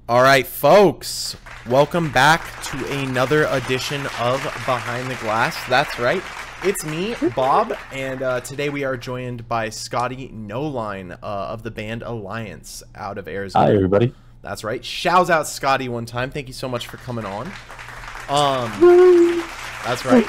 All right, folks, welcome back to another edition of Behind the Glass. That's right, it's me, Bob, and today we are joined by Scottie Noline of the band Alliance out of Arizona. Hi, everybody. That's right. Shouts out Scottie one time. Thank you so much for coming on. That's right.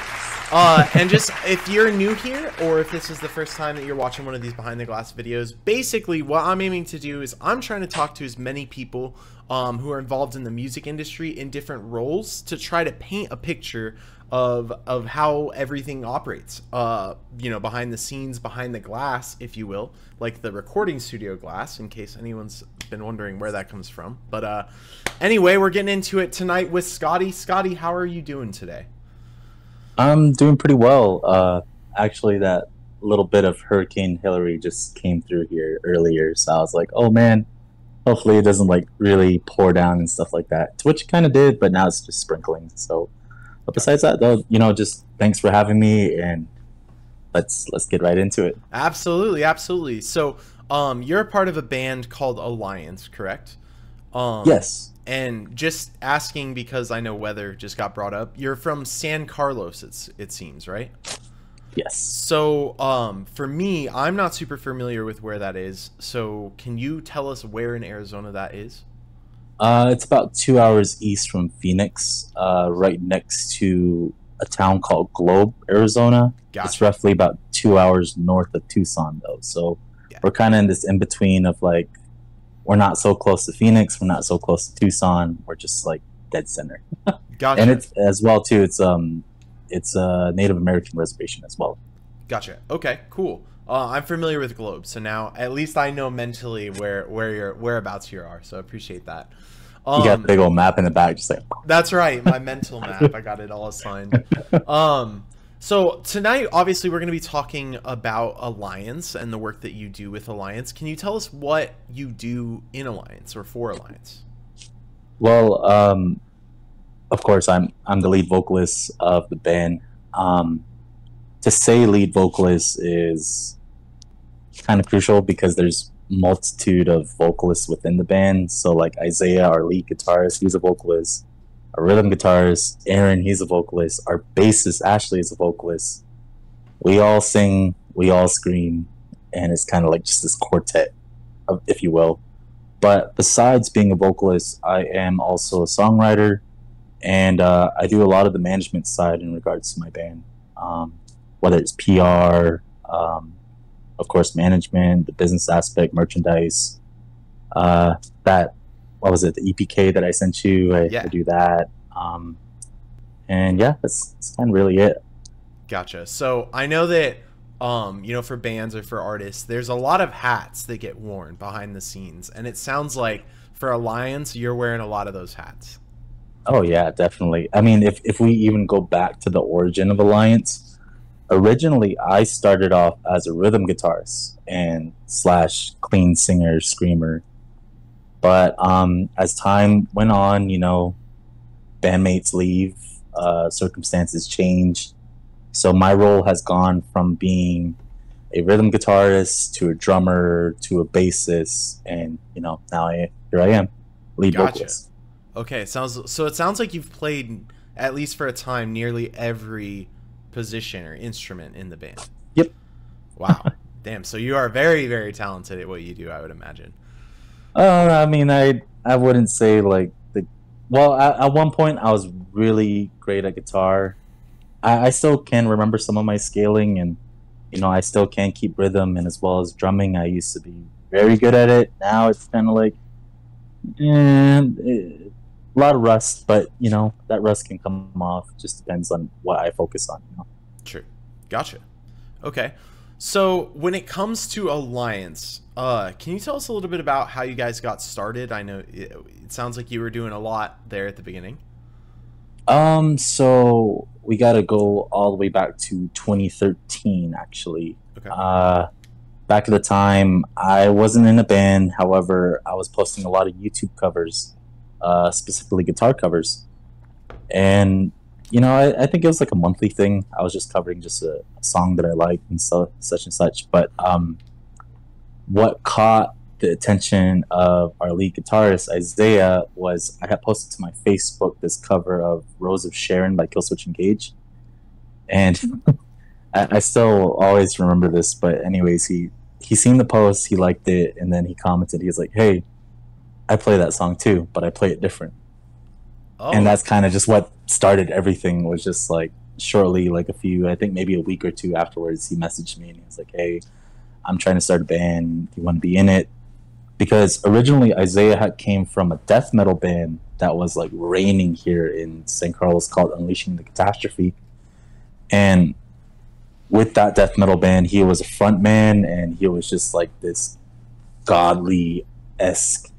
And just if you're new here, or if this is the first time that you're watching one of these behind the glass videos, basically what I'm aiming to do is I'm trying to talk to as many people who are involved in the music industry in different roles to try to paint a picture of how everything operates, you know, behind the scenes, behind the glass, if you will, like the recording studio glass, in case anyone's been wondering where that comes from. But anyway, we're getting into it tonight with Scottie. Scottie, how are you doing today? I'm doing pretty well. Actually, that little bit of Hurricane Hillary just came through here earlier, so I was like, oh man, hopefully it doesn't like really pour down and stuff like that, which it kind of did, but now it's just sprinkling. So, but besides that, though, you know, just thanks for having me, and let's get right into it. Absolutely, absolutely. So, you're a part of a band called Alliance, correct? Yes. And just asking because I know weather just got brought up. You're from San Carlos, it seems, right? Yes. So, for me, I'm not super familiar with where that is. So, can you tell us where in Arizona that is? It's about 2 hours east from Phoenix, right next to a town called Globe, Arizona. Gotcha. It's roughly about 2 hours north of Tucson, though. So Yeah. we're kind of in this in between of like, we're not so close to Phoenix, we're not so close to Tucson. We're just like dead center. Gotcha. And it's as well too. It's a Native American reservation as well. Gotcha. Okay, cool. I'm familiar with Globe, so now at least I know mentally whereabouts you are. So I appreciate that. You got a big old map in the back, just like. That's right, my mental map. I got it all assigned. So tonight, obviously, we're going to be talking about Alliance and the work that you do with Alliance. Can you tell us what you do in Alliance or for Alliance? Well, of course, I'm the lead vocalist of the band. To say lead vocalist is kind of crucial because there's multitude of vocalists within the band. So like Isaiah, our lead guitarist, he's a vocalist. Our rhythm guitarist, Aaron, he's a vocalist. Our bassist, Ashley, is a vocalist. We all sing, we all scream, and it's kind of like just this quartet, if you will. But besides being a vocalist, I am also a songwriter, and I do a lot of the management side in regards to my band, whether it's PR, of course, management, the business aspect, merchandise. What was it, the EPK that I sent you? I do that. And yeah, that's kind of really it. Gotcha. So I know that, you know, for bands or for artists, there's a lot of hats that get worn behind the scenes. And it sounds like for Alliance, you're wearing a lot of those hats. Oh yeah, definitely. I mean, if we even go back to the origin of Alliance, originally I started off as a rhythm guitarist and / clean singer, screamer. But as time went on, you know, bandmates leave, circumstances change. So my role has gone from being a rhythm guitarist to a drummer to a bassist, and you know, now here I am, lead vocalist. Okay, it sounds like you've played, at least for a time, nearly every position or instrument in the band. Yep. Wow. Damn. So you are very, very talented at what you do, I would imagine. I mean, I wouldn't say like well, at one point I was really great at guitar. I still can remember some of my scaling, and you know, I still can keep rhythm, and as well as drumming, I used to be very good at it. Now it's kind of like a lot of rust, but you know, that rust can come off. It just depends on what I focus on, you know. True. Gotcha. Okay. So when it comes to Alliance, can you tell us a little bit about how you guys got started? I know it sounds like you were doing a lot there at the beginning. So we got to go all the way back to 2013, actually. Okay. Back at the time, I wasn't in a band. However, I was posting a lot of YouTube covers, specifically guitar covers. And you know, I think it was like a monthly thing. I was just covering just a song that I liked and so such and such. But what caught the attention of our lead guitarist Isaiah was I had posted to my Facebook this cover of Rose of Sharon by Killswitch Engage, and I still always remember this. But anyways, he seen the post, he liked it, and then he commented. He was like, "Hey, I play that song too, but I play it different." Oh, And that's kind of just what started everything. Was just like shortly, like I think maybe a week or two afterwards, he messaged me and he was like, "Hey, I'm trying to start a band. Do you want to be in it?" Because originally Isaiah had came from a death metal band that was like reigning here in St. Carlos called Unleashing the Catastrophe. And with that death metal band, he was a front man, and he was just like this godly-esque.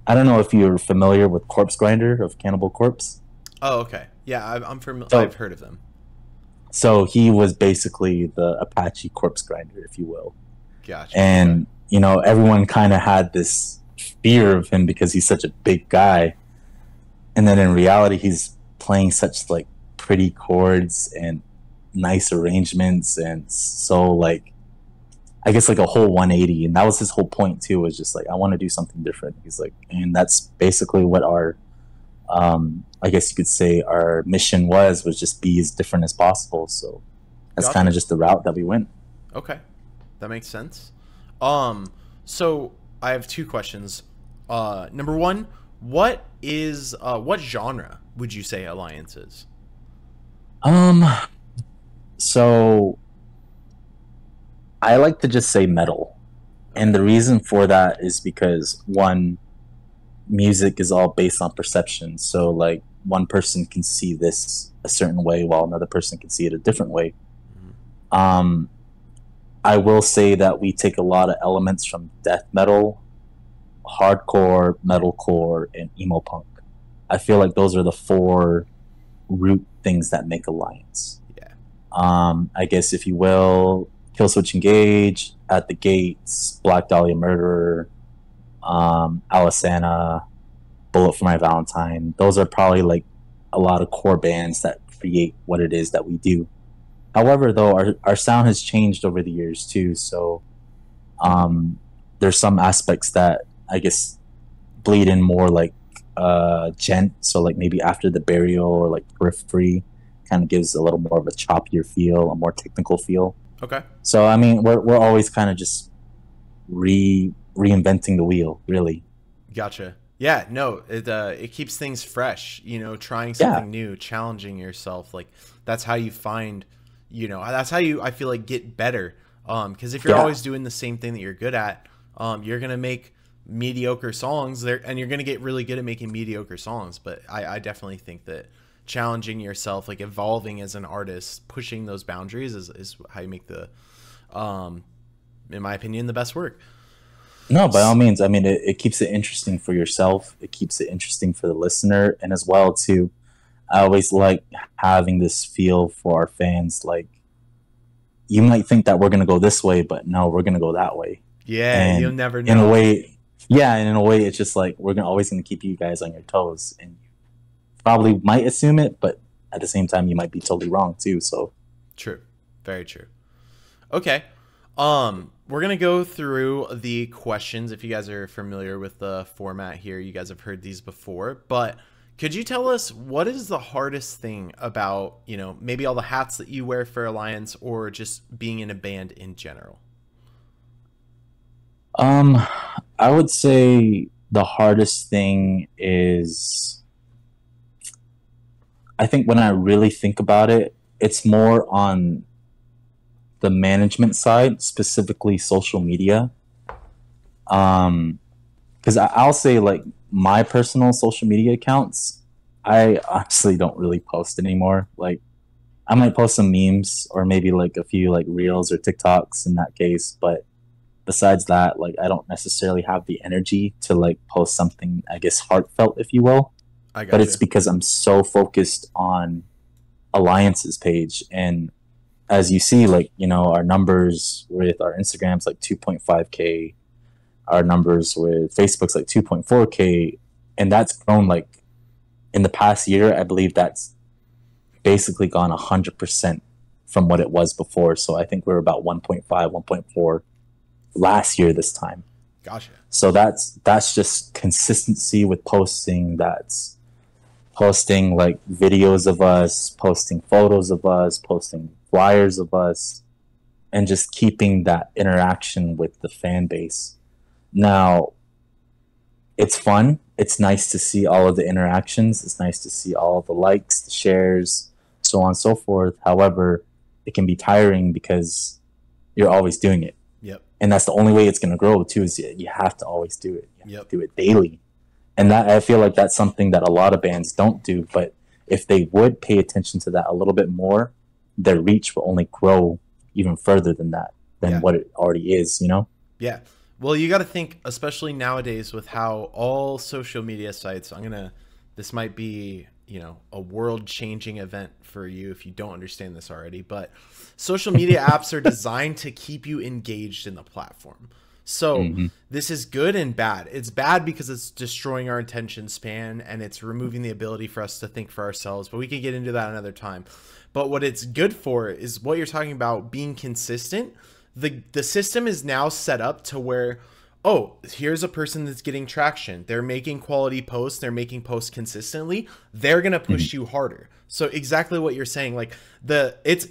I don't know if you're familiar with Corpse Grinder of Cannibal Corpse. oh, okay. Yeah, I'm familiar. So, I've heard of them. so he was basically the Apache Corpse Grinder, if you will. Gotcha. And everyone kind of had this fear of him because he's such a big guy, and then in reality he's playing such like pretty chords and nice arrangements, and so like I guess like a whole 180. And that was his whole point too, was just like, I want to do something different. He's like, and that's basically what our I guess you could say our mission was just be as different as possible. So that's Gotcha. kind of just the route that we went. Okay, that makes sense. So I have two questions. Number one, what genre would you say Alliance is? So I like to just say metal. And the reason for that is because one, music is all based on perception. So like one person can see this a certain way while another person can see it a different way. I will say that we take a lot of elements from death metal, hardcore, metalcore, and emo punk. I feel like those are the four root things that make Alliance. Yeah. I guess if you will, Killswitch Engage, At the Gates, Black Dahlia Murderer, Alisana, Bullet for My Valentine. Those are probably like a lot of core bands that create what it is that we do. However, though, our sound has changed over the years too. So there's some aspects that I guess bleed in more like gent. So like maybe After the Burial or like Periphery kind of gives a little more of a choppier feel, a more technical feel. Okay. So I mean, we're always kind of just reinventing the wheel, really. Gotcha. Yeah, no, it keeps things fresh, trying something new, challenging yourself. Like that's how you find, that's how you, I feel like, get better. Because if you're always doing the same thing that you're good at, you're going to make mediocre songs there, and you're going to get really good at making mediocre songs. But I definitely think that challenging yourself, like evolving as an artist, pushing those boundaries is how you make the, in my opinion, the best work. No, by all means. I mean, it keeps it interesting for yourself. It keeps it interesting for the listener. And as well, too, I always like having this feel for our fans. Like, you might think that we're going to go this way, but no, we're going to go that way. Yeah, and you'll never know. In a way, it's just like we're always going to keep you guys on your toes. And you probably might assume it, but at the same time, you might be totally wrong, too. So true. Very true. Okay. We're going to go through the questions. If you guys are familiar with the format here, you guys have heard these before, but could you tell us what is the hardest thing about, maybe all the hats that you wear for Alliance or just being in a band in general? I would say the hardest thing is, I think when I really think about it, it's more on the management side, specifically social media. Because I'll say, like, my personal social media accounts, I honestly don't really post anymore. Like, I might post some memes or maybe like a few like reels or TikToks in that case, but besides that, like, I don't necessarily have the energy to like post something, I guess, heartfelt, if you will. But it's because I'm so focused on Alliance's page. And as you see, like, our numbers with our Instagram's like 2.5K, our numbers with Facebook's like 2.4K, and that's grown like in the past year. I believe that's basically gone 100% from what it was before. So I think we're about 1.5, 1.4 last year this time. Gotcha. So that's just consistency with posting. That's posting like videos of us, posting photos of us, posting flyers of us, and just keeping that interaction with the fan base. Now, it's fun. It's nice to see all of the interactions. It's nice to see all of the likes, the shares, so on and so forth. However, it can be tiring because you're always doing it. Yep. And that's the only way it's going to grow too, is you have to always do it. You have Yep. to do it daily. And that, I feel like that's something that a lot of bands don't do. But if they would pay attention to that a little bit more, their reach will only grow even further than that, than what it already is, you know? Yeah. Well, you got to think, especially nowadays with how all social media sites, this might be, you know, a world changing event for you if you don't understand this already, but social media apps are designed to keep you engaged in the platform. So this is good and bad. It's bad because it's destroying our attention span and it's removing the ability for us to think for ourselves, but we can get into that another time. But what it's good for is what you're talking about, being consistent. The system is now set up to where, oh, here's a person that's getting traction. They're making quality posts. They're making posts consistently. They're going to push you harder. So exactly what you're saying, like it's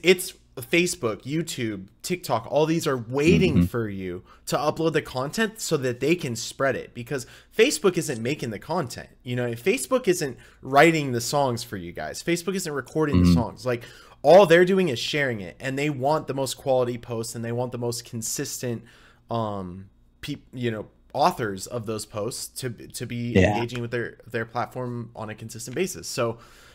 Facebook, YouTube, TikTok, all these are waiting for you to upload the content so that they can spread it, because Facebook isn't making the content. You know, Facebook isn't writing the songs for you guys. Facebook isn't recording the songs. Like, all they're doing is sharing it, and they want the most quality posts and they want the most consistent, you know, authors of those posts to be engaging with their platform on a consistent basis.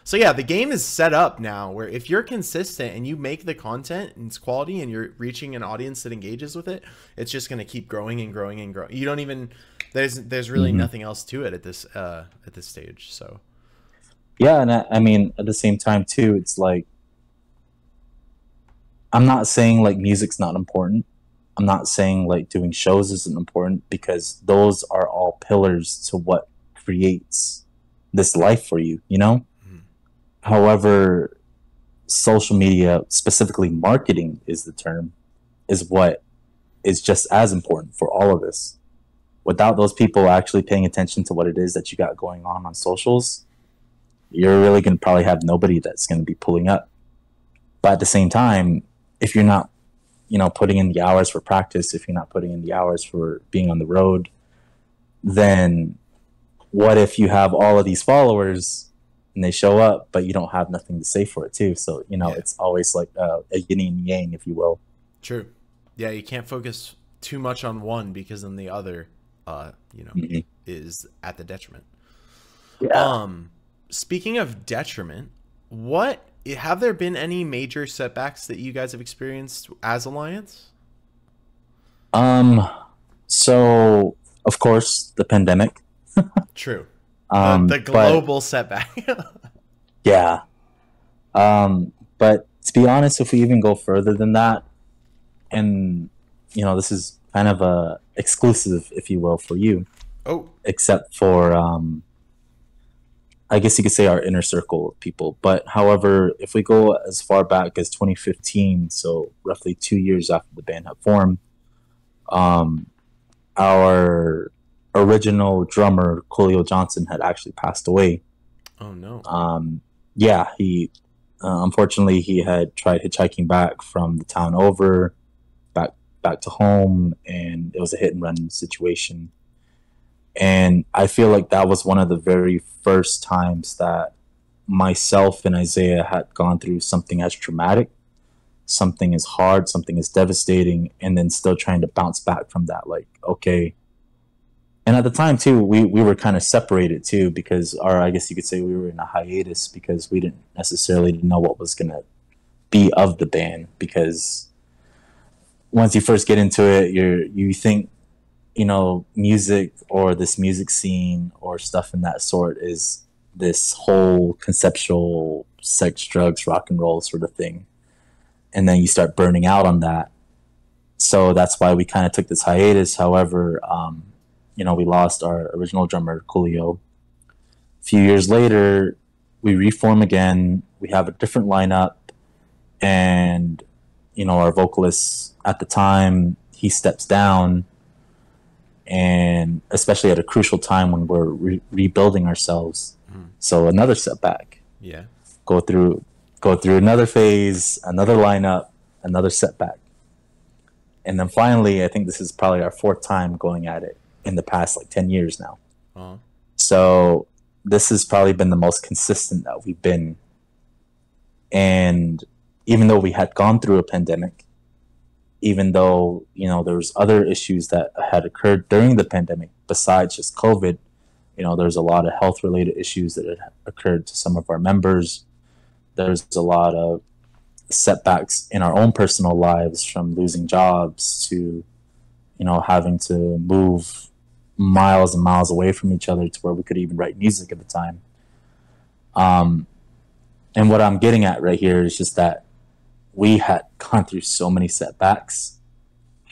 So yeah, the game is set up now where if you're consistent and you make the content and it's quality and you're reaching an audience that engages with it, it's just going to keep growing and growing and growing. You don't even, there's really nothing else to it at this stage. So yeah, and I mean at the same time too, it's like, I'm not saying like music's not important. I'm not saying like doing shows isn't important, because those are all pillars to what creates this life for you, you know? However, social media, specifically marketing is the term, is what is just as important for all of this. Without those people actually paying attention to what it is that you got going on socials, you're really going to probably have nobody that's going to be pulling up. But at the same time, if you're not, you know, putting in the hours for practice, if you're not putting in the hours for being on the road, then what if you have all of these followers and they show up, but you don't have nothing to say for it too? So, you know, it's always like a yin and yang, if you will. True. Yeah, you can't focus too much on one, because then the other, you know, is at the detriment. Yeah. Speaking of detriment, have there been any major setbacks that you guys have experienced as Alliance? So of course the pandemic. True. The global setback. Yeah. But to be honest, if we even go further than that, and you know, this is kind of a exclusive, if you will, for you. Oh. Except for I guess you could say our inner circle of people. But however, if we go as far back as 2015, so roughly 2 years after the band had formed, our original drummer, Coolio Johnson, had actually passed away. Oh, no. Yeah, he unfortunately he had tried hitchhiking back from the town over, back to home, and it was a hit and run situation. And I feel like that was one of the very first times that myself and Isaiah had gone through something as traumatic, something as hard, something as devastating, and then still trying to bounce back from that. Like, okay. And at the time too, we were kind of separated too, because I guess you could say we were in a hiatus, because we didn't necessarily know what was going to be of the band. Because once you first get into it, you think, you know, music or this music scene or stuff in that sort is this whole conceptual sex, drugs, rock and roll sort of thing. And then you start burning out on that. So that's why we kind of took this hiatus. However, you know, we lost our original drummer, Coolio. A few years later, we reform again. We have a different lineup. And, you know, our vocalist at the time, he steps down. and especially at a crucial time when we're rebuilding ourselves. So another setback. Yeah. Go through another phase, another lineup, another setback. And then finally, I think this is probably our fourth time going at it in the past like 10 years now. Uh-huh. So this has probably been the most consistent that we've been. And even though we had gone through a pandemic, even though, you know, there was other issues that had occurred during the pandemic besides just COVID, you know, there's a lot of health related issues that had occurred to some of our members. There's a lot of setbacks in our own personal lives, from losing jobs to, you know, having to move miles and miles away from each other to where we could even write music at the time. And what I'm getting at right here is just that we had gone through so many setbacks.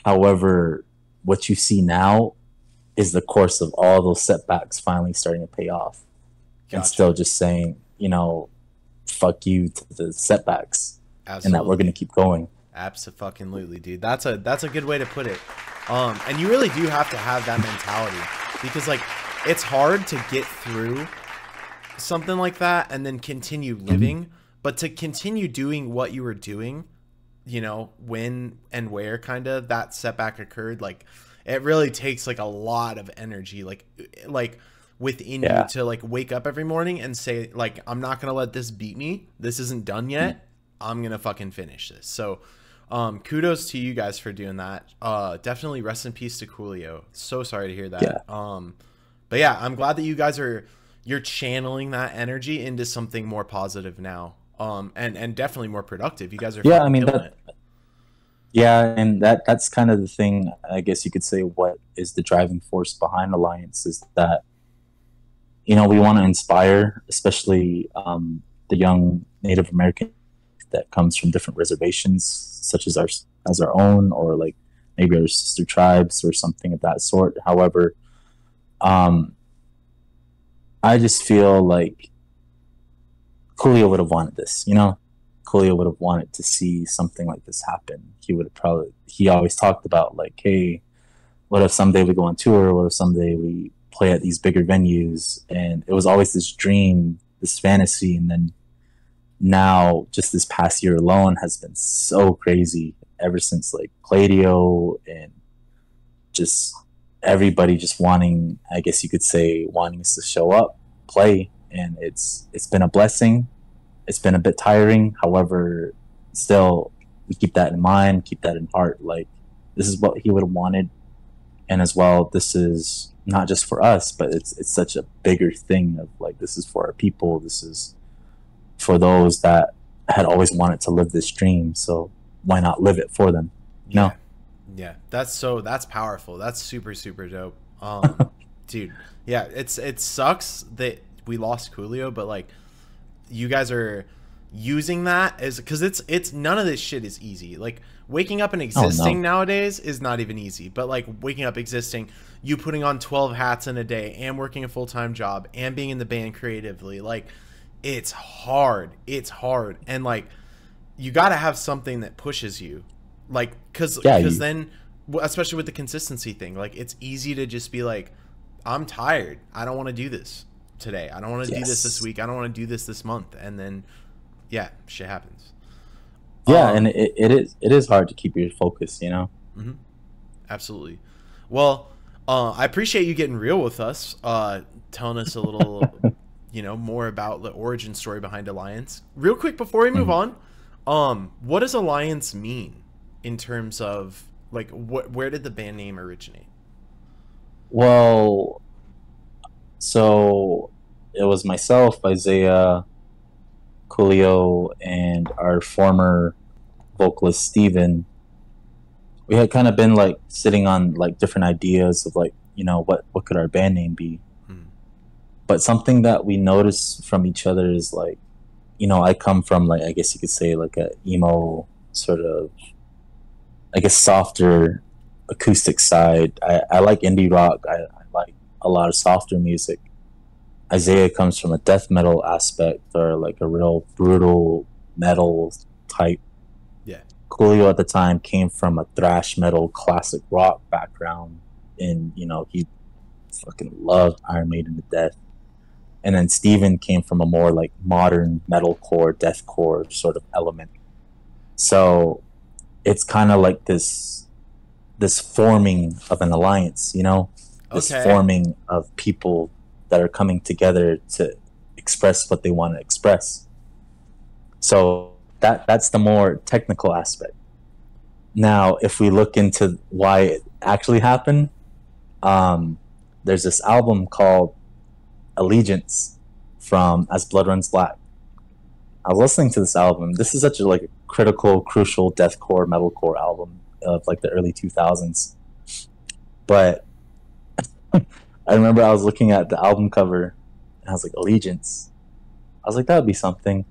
However, what you see now is the course of all those setbacks finally starting to pay off. Gotcha. And still just saying, you know, fuck you to the setbacks. Absolutely. And that we're going to keep going. Absolutely, dude. That's a good way to put it. And you really do have to have that mentality, because like it's hard to get through something like that and then continue living, but to continue doing what you were doing, you know, when and where kind of that setback occurred, like it really takes like a lot of energy, like within you to like wake up every morning and say like, I'm not going to let this beat me. This isn't done yet. I'm going to fucking finish this. So kudos to you guys for doing that. Definitely rest in peace to Coolio. So sorry to hear that. Yeah. But yeah, I'm glad that you guys you're channeling that energy into something more positive now. And definitely more productive. You guys are I mean that. Yeah, and that's kind of the thing, I guess you could say, what is the driving force behind Alliance is that, you know, we want to inspire, especially the young Native American that comes from different reservations, such as our own, or like maybe our sister tribes or something of that sort. However, I just feel like Coolio would have wanted this, you know? Coolio would have wanted to see something like this happen. He always talked about like, hey, what if someday we go on tour? What if someday we play at these bigger venues? And it was always this dream, this fantasy. And then now, just this past year alone has been so crazy, ever since like Gladio and just everybody just wanting, I guess you could say, wanting us to show up, play. And it's been a blessing. It's been a bit tiring. However, still, we keep that in mind, keep that in heart. Like, this is what he would have wanted. And as well, this is not just for us, but it's such a bigger thing of like, this is for our people. This is for those that had always wanted to live this dream. So why not live it for them? You know? Yeah. That's powerful. That's super, super dope. Dude, yeah, it sucks that we lost Coolio, but like, you guys are using that as, because it's none of this shit is easy. Like waking up and existing nowadays is not even easy, but like waking up, existing, you putting on 12 hats in a day and working a full-time job and being in the band creatively, like it's hard. And like you got to have something that pushes you, like because then, especially with the consistency thing, like it's easy to just be like, I'm tired, I don't want to do this today, I don't want to do this week, I don't want to do this month, and then shit happens. And it is hard to keep your focus, you know. Absolutely. Well, I appreciate you getting real with us, telling us a little you know, more about the origin story behind Alliance. Real quick before we move on, what does Alliance mean in terms of like where did the band name originate? Well, so it was myself, Isaiah, Coolio, and our former vocalist Steven. We had kind of been like sitting on like different ideas of like, you know, what could our band name be? But something that we noticed from each other is like, you know, I come from like, I guess you could say like a emo sort of, I guess, softer acoustic side. I like indie rock. I like a lot of softer music. Isaiah comes from a death metal aspect, or like a real brutal metal type. Yeah. Coolio at the time came from a thrash metal classic rock background. and he fucking loved Iron Maiden to death. And then Steven came from a more like modern metalcore, deathcore sort of element. So it's kind of like this forming of an alliance, this forming of people that are coming together to express what they want to express. So that's the more technical aspect. Now, if we look into why it actually happened, there's this album called Allegiance from As Blood Runs Black. I was listening to this album. This is such a like critical, crucial deathcore, metalcore album of like the early 2000s. But I remember I was looking at the album cover and I was like, Allegiance. I was like, that would be something.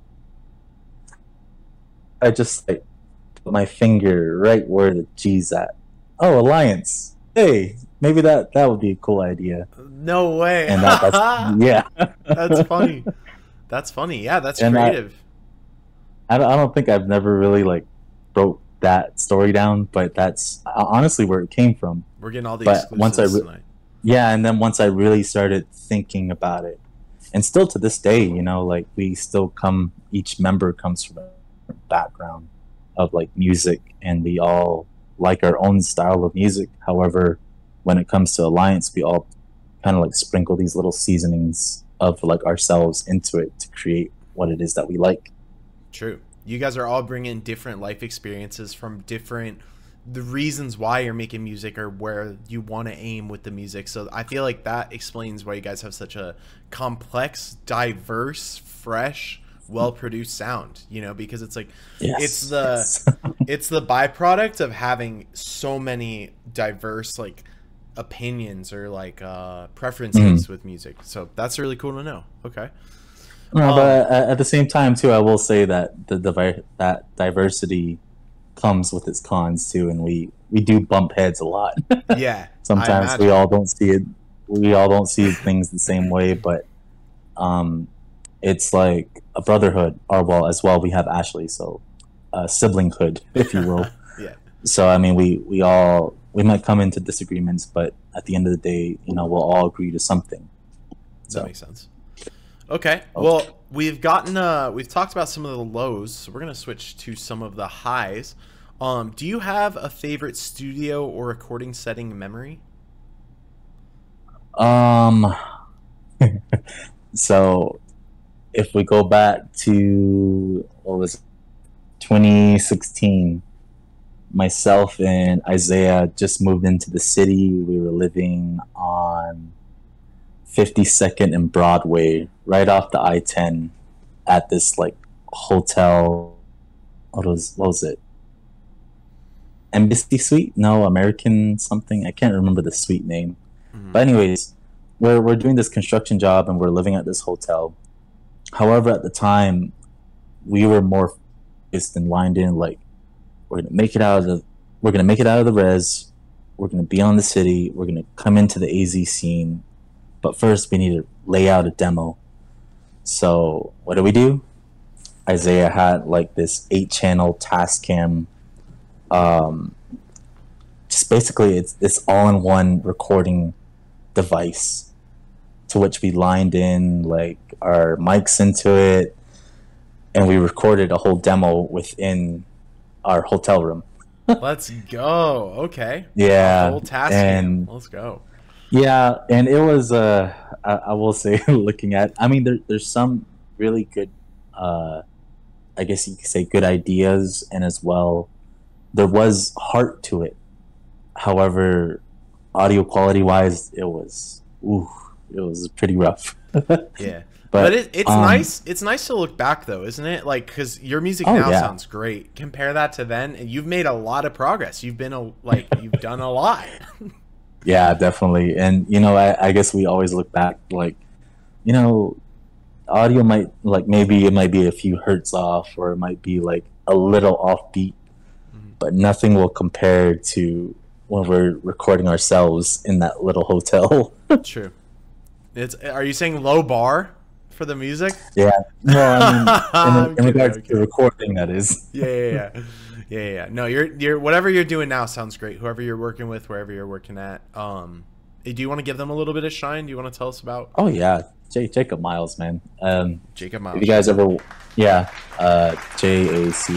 I just like put my finger right where the G's at. Oh, Alliance. Hey, maybe that would be a cool idea. No way. And that's yeah. That's funny. That's funny. Yeah, that's creative. I don't think I've never really like wrote that story down, but that's honestly where it came from. We're getting all the exclusives tonight. Yeah, and then once I really started thinking about it, and still to this day, like we still each member comes from a background of like music, and we all like our own style of music. However, when it comes to Alliance, we all kind of like sprinkle these little seasonings of like ourselves into it to create what it is that we like. True. You guys are all bringing different life experiences from the reasons why you're making music or where you want to aim with the music. So I feel like that explains why you guys have such a complex, diverse, fresh, well-produced sound, because it's like, it's the byproduct of having so many diverse like opinions or like preferences with music. So that's really cool to know. Okay. No, but at the same time too, I will say that that diversity comes with its cons too, and we do bump heads a lot. Yeah. Sometimes we all don't see it. We all don't see things the same way, but it's like a brotherhood, or well, as well we have Ashley, so siblinghood, if you will. Yeah. So I mean, we might come into disagreements, but at the end of the day, we'll all agree to something. So. That makes sense. Okay. Well, we've talked about some of the lows, so we're going to switch to some of the highs. Do you have a favorite studio or recording setting memory? So if we go back to 2016, myself and Isaiah just moved into the city. We were living on 52nd and Broadway, right off the I-10, at this like hotel. What was it? Embassy Suite? No, American something. I can't remember the suite name. Mm-hmm. But anyways, we're doing this construction job and we're living at this hotel. However, at the time, we were more focused and lined in like we're gonna make it out of the res. We're gonna be on the city. We're gonna come into the AZ scene. But first, we need to lay out a demo. So what do? Isaiah had like this 8-channel Tascam. Just basically, it's this all-in-one recording device, to which we lined in like our mics into it, and we recorded a whole demo within our hotel room. Let's go. Okay. Yeah. A whole Tascam. Let's go. Yeah, and it was I will say, looking at, I mean, there's some really good, I guess you could say, good ideas, and as well, there was heart to it. However, audio quality wise, it was pretty rough. Yeah, but it's nice. It's nice to look back though, isn't it? Like, because your music now sounds great. Compare that to then, and you've made a lot of progress. You've done a lot. Yeah, definitely. And I guess we always look back like, audio might, like, maybe it might be a few hertz off, or it might be like a little offbeat, but nothing will compare to when we're recording ourselves in that little hotel. True. Are you saying low bar for the music. Yeah. Well, I mean, in Kidding, regards I'm to recording, that is. Yeah. No, you're whatever you're doing now sounds great. Whoever you're working with, wherever you're working at. Do you want to give them a little bit of shine? Do you want to tell us about? Oh yeah, Jacob Miles, man. Jacob If Miles. you guys ever, yeah, JACOBMILES.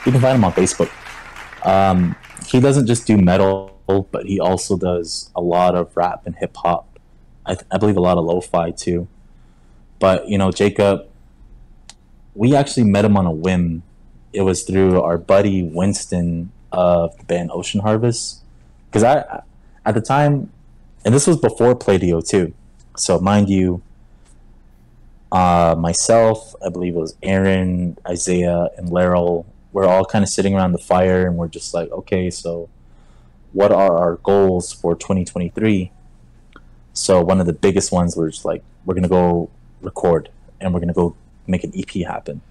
You can find him on Facebook. He doesn't just do metal, but he also does a lot of rap and hip hop. I believe a lot of lo-fi too. But you know, Jacob, we actually met him on a whim. It was through our buddy Winston of the band Ocean Harvest. Because at the time, and this was before Play-Doh too. So mind you, myself, I believe it was Aaron, Isaiah, and Laryl. We're all kind of sitting around the fire, and we're just like, okay, so what are our goals for 2023? So one of the biggest ones was like, we're gonna go record, and we're gonna go make an EP happen.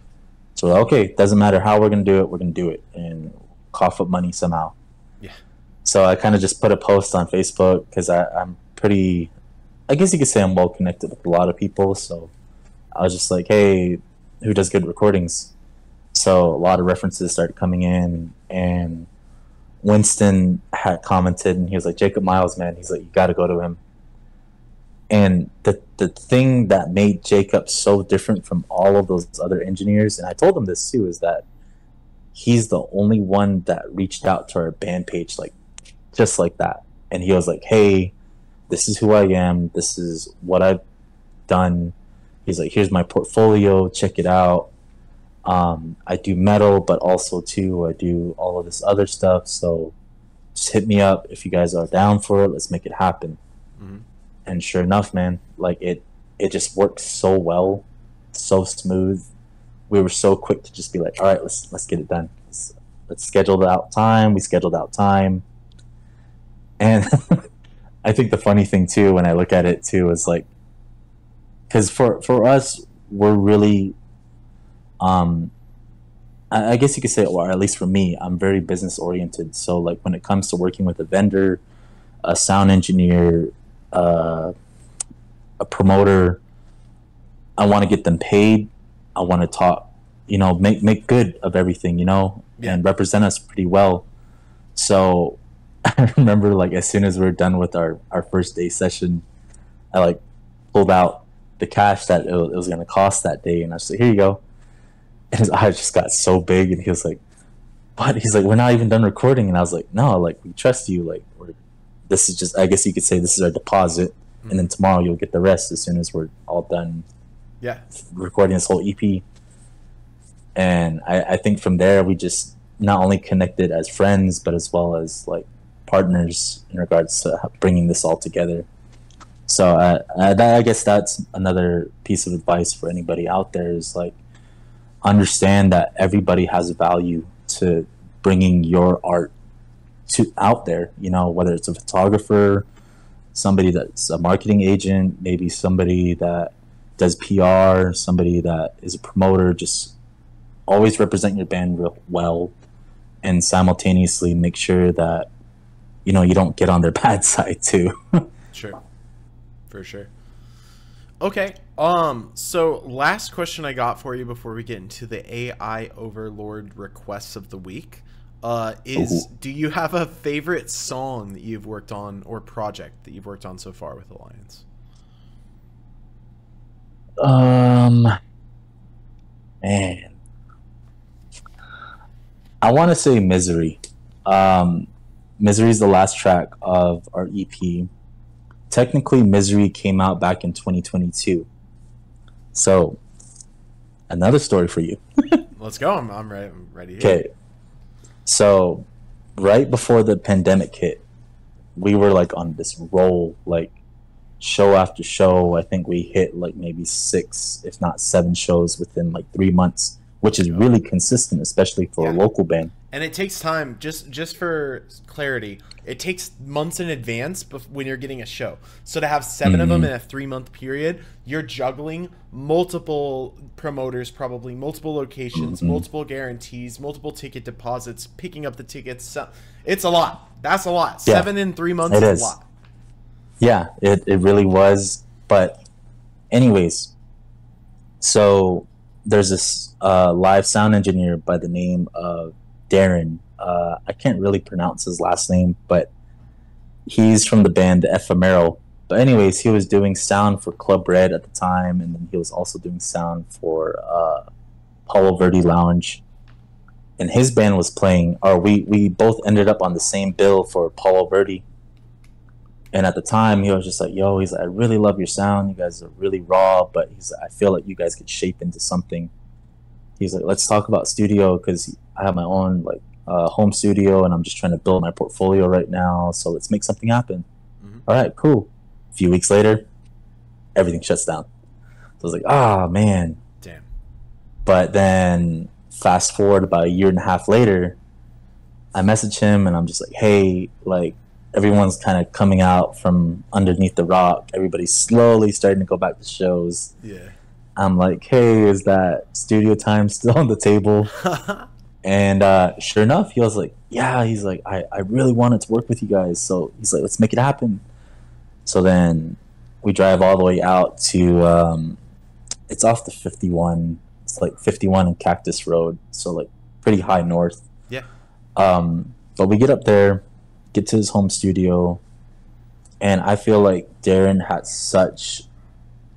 So okay, doesn't matter how we're gonna do it, we're gonna do it, and cough up money somehow. Yeah. So I kind of just put a post on Facebook because I'm pretty, I guess you could say I'm well connected with a lot of people. So I was just like, hey, who does good recordings? So a lot of references started coming in, and Winston had commented, and he was like, Jacob Miles, man. He's like, you got to go to him. And the thing that made Jacob so different from all of those other engineers, and I told him this too, is that he's the only one that reached out to our band page, like just like that. And he was like, hey, this is who I am. This is what I've done. He's like, here's my portfolio. Check it out. I do metal, but also too, I do all of this other stuff. So just hit me up if you guys are down for it. Let's make it happen. Mm-hmm. And sure enough, man, like it just worked so well, so smooth. We were so quick to just be like, all right, let's get it done. Let's schedule out time. We scheduled out time. And I think the funny thing too, when I look at it too, is like, because for us, we're really, I guess you could say, or at least for me, I'm very business oriented. So like when it comes to working with a vendor, a sound engineer, a promoter, I want to get them paid. I want to talk, make good of everything, and represent us pretty well. So I remember, like, as soon as we were done with our first day session, I like pulled out the cash that it was going to cost that day, and I was like, here you go. And his eyes just got so big, and he was like, what? He's like, we're not even done recording. And I was like, no, like, we trust you. Like, this is just, I guess you could say, this is our deposit, and then tomorrow you'll get the rest as soon as we're all done recording this whole EP. And I think from there, we just not only connected as friends, but as well as like partners in regards to bringing this all together. So I guess that's another piece of advice for anybody out there, is like, understand that everybody has value to bringing your art to out there, whether it's a photographer, somebody that's a marketing agent, maybe somebody that does PR, somebody that is a promoter. Just always represent your band real well, and simultaneously make sure that you don't get on their bad side too. Sure, for sure. Okay, so last question I got for you before we get into the AI overlord requests of the week is, do you have a favorite song that you've worked on, or project that you've worked on so far with Alliance? Man, I want to say Misery. Misery is the last track of our EP. Technically, Misery came out back in 2022. So, another story for you. Let's go. I'm ready. I'm ready. Okay. So, right before the pandemic hit, we were like on this roll, like show after show. I think we hit like maybe 6, if not 7 shows within like 3 months, which is really consistent, especially for a local band. And it takes time. Just for clarity, it takes months in advance when you're getting a show. So to have 7 of them in a 3-month period, you're juggling multiple promoters, probably multiple locations, multiple guarantees, multiple ticket deposits, picking up the tickets. It's a lot. That's a lot. 7 in 3 months is a lot. Yeah, it really was. But anyways, so there's this live sound engineer by the name of Darren. I can't really pronounce his last name, but he's from the band The Ephemeral. But anyways, he was doing sound for Club Red at the time, and then he was also doing sound for Palo Verde Lounge. And his band was playing, or we both ended up on the same bill for Palo Verde. And at the time, he was just like, yo, he's like, I really love your sound. You guys are really raw, but he's like, I feel like you guys could shape into something. He's like, let's talk about studio, because I have my own like home studio, and I'm just trying to build my portfolio right now. So let's make something happen. Mm-hmm. All right, cool. A few weeks later, everything shuts down. So I was like, ah, man. Damn. But then fast forward about a year and a half later, I message him, and I'm just like, hey, like, everyone's kind of coming out from underneath the rock. Everybody's slowly starting to go back to shows. Yeah. I'm like, hey, is that studio time still on the table? And sure enough, he was like, yeah. He's like, I really wanted to work with you guys. So he's like, let's make it happen. So then we drive all the way out to, it's off the 51. It's like 51 and Cactus Road. So like pretty high north. Yeah. But we get up there, get to his home studio, and I feel like Darren had such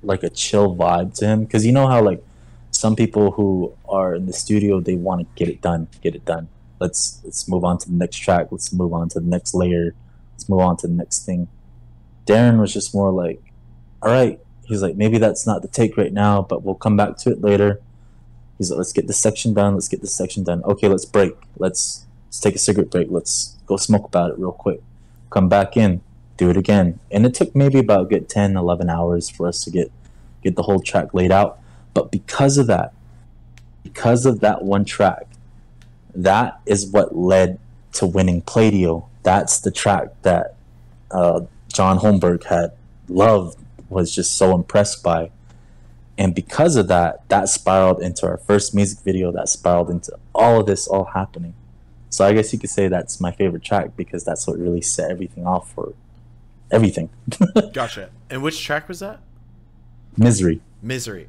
like a chill vibe to him, because you know how like some people who are in the studio, they want to get it done. Let's move on to the next track, let's move on to the next layer, let's move on to the next thing. Darren was just more like, all right, he's like, maybe that's not the take right now, but we'll come back to it later. He's like, let's get this section done, okay, let's break, let's take a cigarette break, let's go smoke about it real quick, come back in, do it again. And it took maybe about a good 10-11 hours for us to get the whole track laid out. But because of that one track, that is what led to winning Playdio. That's the track that John Holmberg had loved, was just so impressed by. And because of that, that spiraled into our first music video, that spiraled into all of this all happening. So I guess you could say that's my favorite track, because that's what really set everything off for everything. Gotcha. And which track was that? Misery.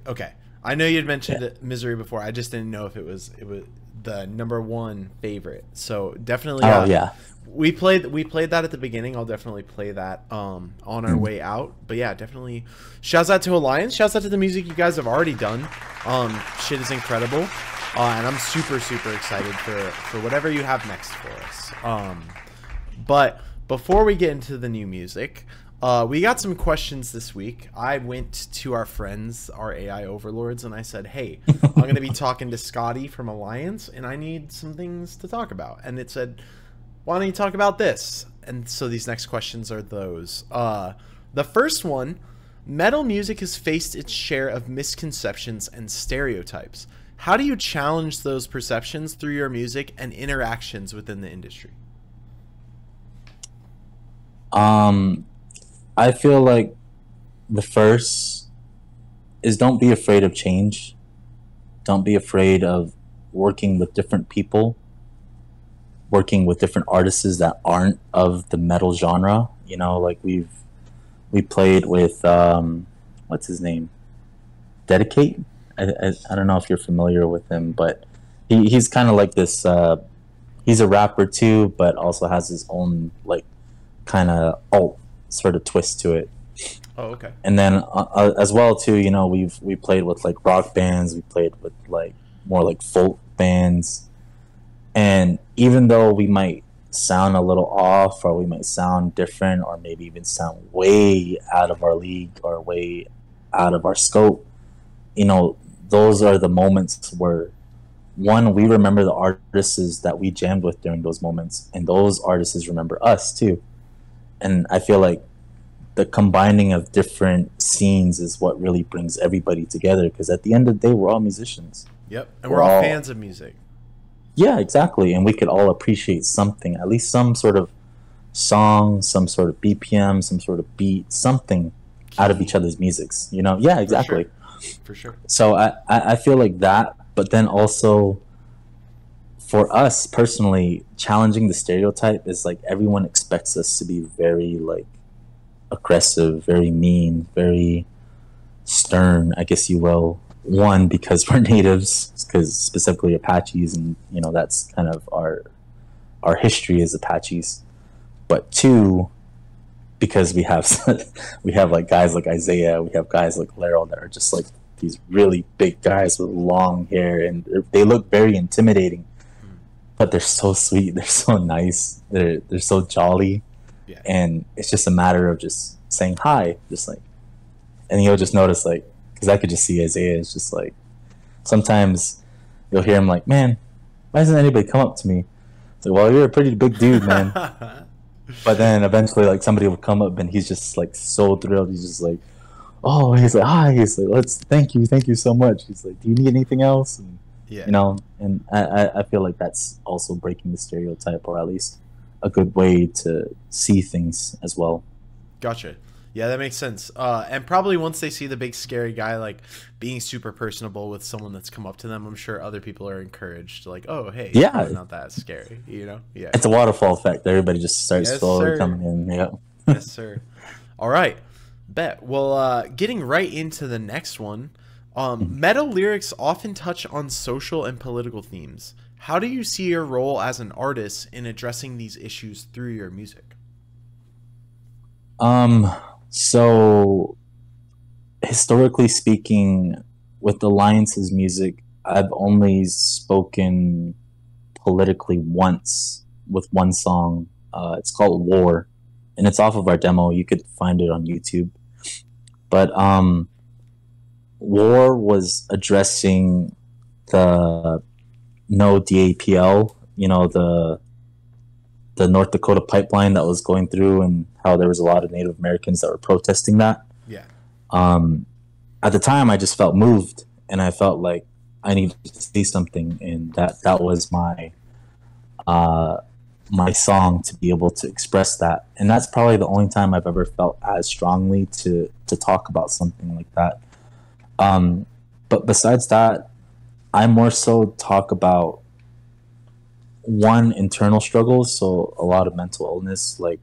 Okay. I know you'd mentioned Misery before. I just didn't know if it was the #1 favorite. So definitely. Oh yeah. We played that at the beginning. I'll definitely play that on our way out. But yeah, definitely. Shouts out to Alliance. Shouts out to the music you guys have already done. Shit is incredible. And I'm super, super excited for whatever you have next for us. But before we get into the new music, we got some questions this week. I went to our friends, our AI overlords, and I said, hey, I'm going to be talking to Scottie from Alliance, and I need some things to talk about. And it said, why don't you talk about this? And so these next questions are those. The first one, metal music has faced its share of misconceptions and stereotypes. How do you challenge those perceptions through your music and interactions within the industry? I feel like the first is, don't be afraid of change. Don't be afraid of working with different people, working with different artists that aren't of the metal genre. You know, like we played with what's his name? Dedicate. I don't know if you're familiar with him, but he's kind of like this. He's a rapper too, but also has his own like kind of alt sort of twist to it. Oh, okay. And then as well too, you know, we played with like rock bands, we played with like more like folk bands, and even though we might sound a little off, or we might sound different, or maybe even sound way out of our league or way out of our scope, you know, those are the moments where, one, we remember the artists that we jammed with during those moments, and those artists remember us too. And I feel like the combining of different scenes is what really brings everybody together, because at the end of the day, we're all musicians. Yep, and we're all fans of music. Yeah, exactly. And we could all appreciate something, at least some sort of song, some sort of BPM, some sort of beat, something out of each other's musics, you know? Yeah, exactly. For sure. So I feel like that, but then also for us personally, challenging the stereotype is like everyone expects us to be very like aggressive, very mean, very stern, I guess you will. One, because we're natives, because specifically Apaches, and you know that's kind of our history as Apaches. But two, because we have we have like guys like Isaiah, we have guys like Laryl that are just like these really big guys with long hair, and they look very intimidating, but they're so sweet, they're so nice, they're so jolly, Yeah. and it's just a matter of just saying hi, just like, and you'll just notice like, because I could just see Isaiah is just like, sometimes you'll hear him like, man, why doesn't anybody come up to me? It's like, well, you're a pretty big dude, man. But then eventually, like somebody will come up and he's just like so thrilled. He's just like, "Oh," he's like, "Hi," he's like, "Let's thank you so much." He's like, "Do you need anything else?" And Yeah. you know, and I feel like that's also breaking the stereotype, or at least a good way to see things as well. Gotcha. Yeah, that makes sense. And probably once they see the big scary guy like being super personable with someone that's come up to them, I'm sure other people are encouraged. Like, oh, hey, he's Yeah, probably not that scary. You know? Yeah. it's a waterfall effect. Everybody just starts Yes, slowly sir. coming in. Yeah. Yes, sir. All right. Bet. Well, getting right into the next one. Metal lyrics often touch on social and political themes. How do you see your role as an artist in addressing these issues through your music? So historically speaking, with Alliance's music, I've only spoken politically once with one song. It's called War, and it's off of our demo. You could find it on YouTube. But War was addressing the no DAPL, you know, the North Dakota pipeline that was going through, and how there was a lot of Native Americans that were protesting that. Yeah. At the time, I just felt moved, and I felt like I needed to say something, and that was uh, my song to be able to express that. And that's probably the only time I've ever felt as strongly to talk about something like that. But besides that, I more so talk about one, internal struggles, so a lot of mental illness, like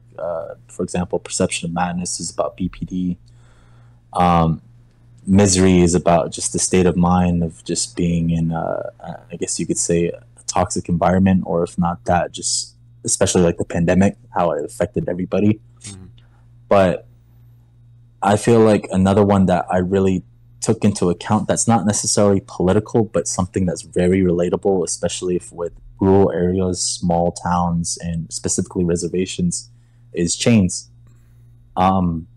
for example, Perception of Madness is about BPD. um, Misery is about just the state of mind of just being in I guess you could say a toxic environment, or if not that, just especially like the pandemic, how it affected everybody. Mhm. But I feel like another one that I really took into account, that's not necessarily political, but something that's very relatable, especially if with rural areas, small towns, and specifically reservations, is Chains. Um,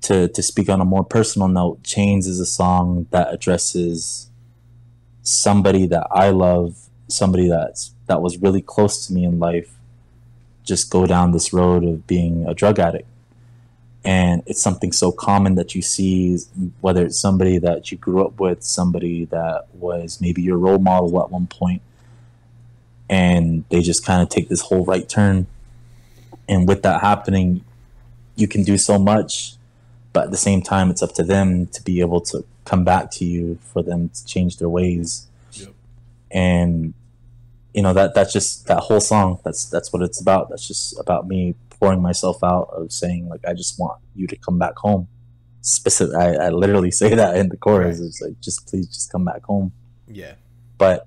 to speak on a more personal note, Chains is a song that addresses somebody that I love, somebody that was really close to me in life, just go down this road of being a drug addict. And it's something so common that you see, whether it's somebody that you grew up with, somebody that was maybe your role model at one point, and they just kind of take this whole right turn. And with that happening, you can do so much, but at the same time, it's up to them to be able to come back to you, for them to change their ways. Yep. And you know, that's just that whole song. That's what it's about. That's just about me pouring myself out, of saying like, I just want you to come back home. Specific, I literally say that in the chorus. Right. It's like, just please, just come back home. Yeah. But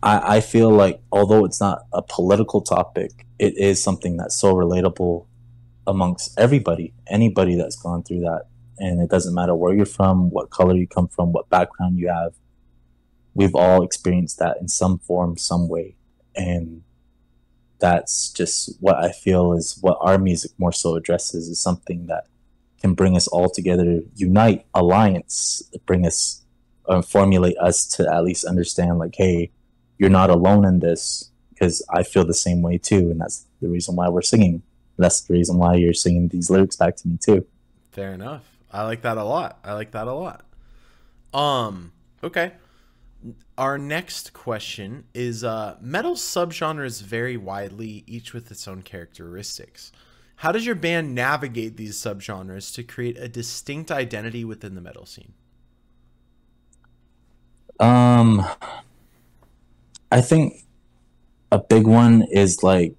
I feel like, although it's not a political topic, it is something that's so relatable amongst everybody, anybody that's gone through that. And it doesn't matter where you're from, what color you come from, what background you have. We've all experienced that in some form, some way. And that's just what I feel is what our music more so addresses, is something that can bring us all together, unite, alliance, bring us, formulate us to at least understand like, hey, you're not alone in this, because I feel the same way too. And that's the reason why we're singing. That's the reason why you're singing these lyrics back to me too. Fair enough. I like that a lot. Okay. Our next question is metal subgenres vary widely, each with its own characteristics. How does your band navigate these subgenres to create a distinct identity within the metal scene? I think a big one is like,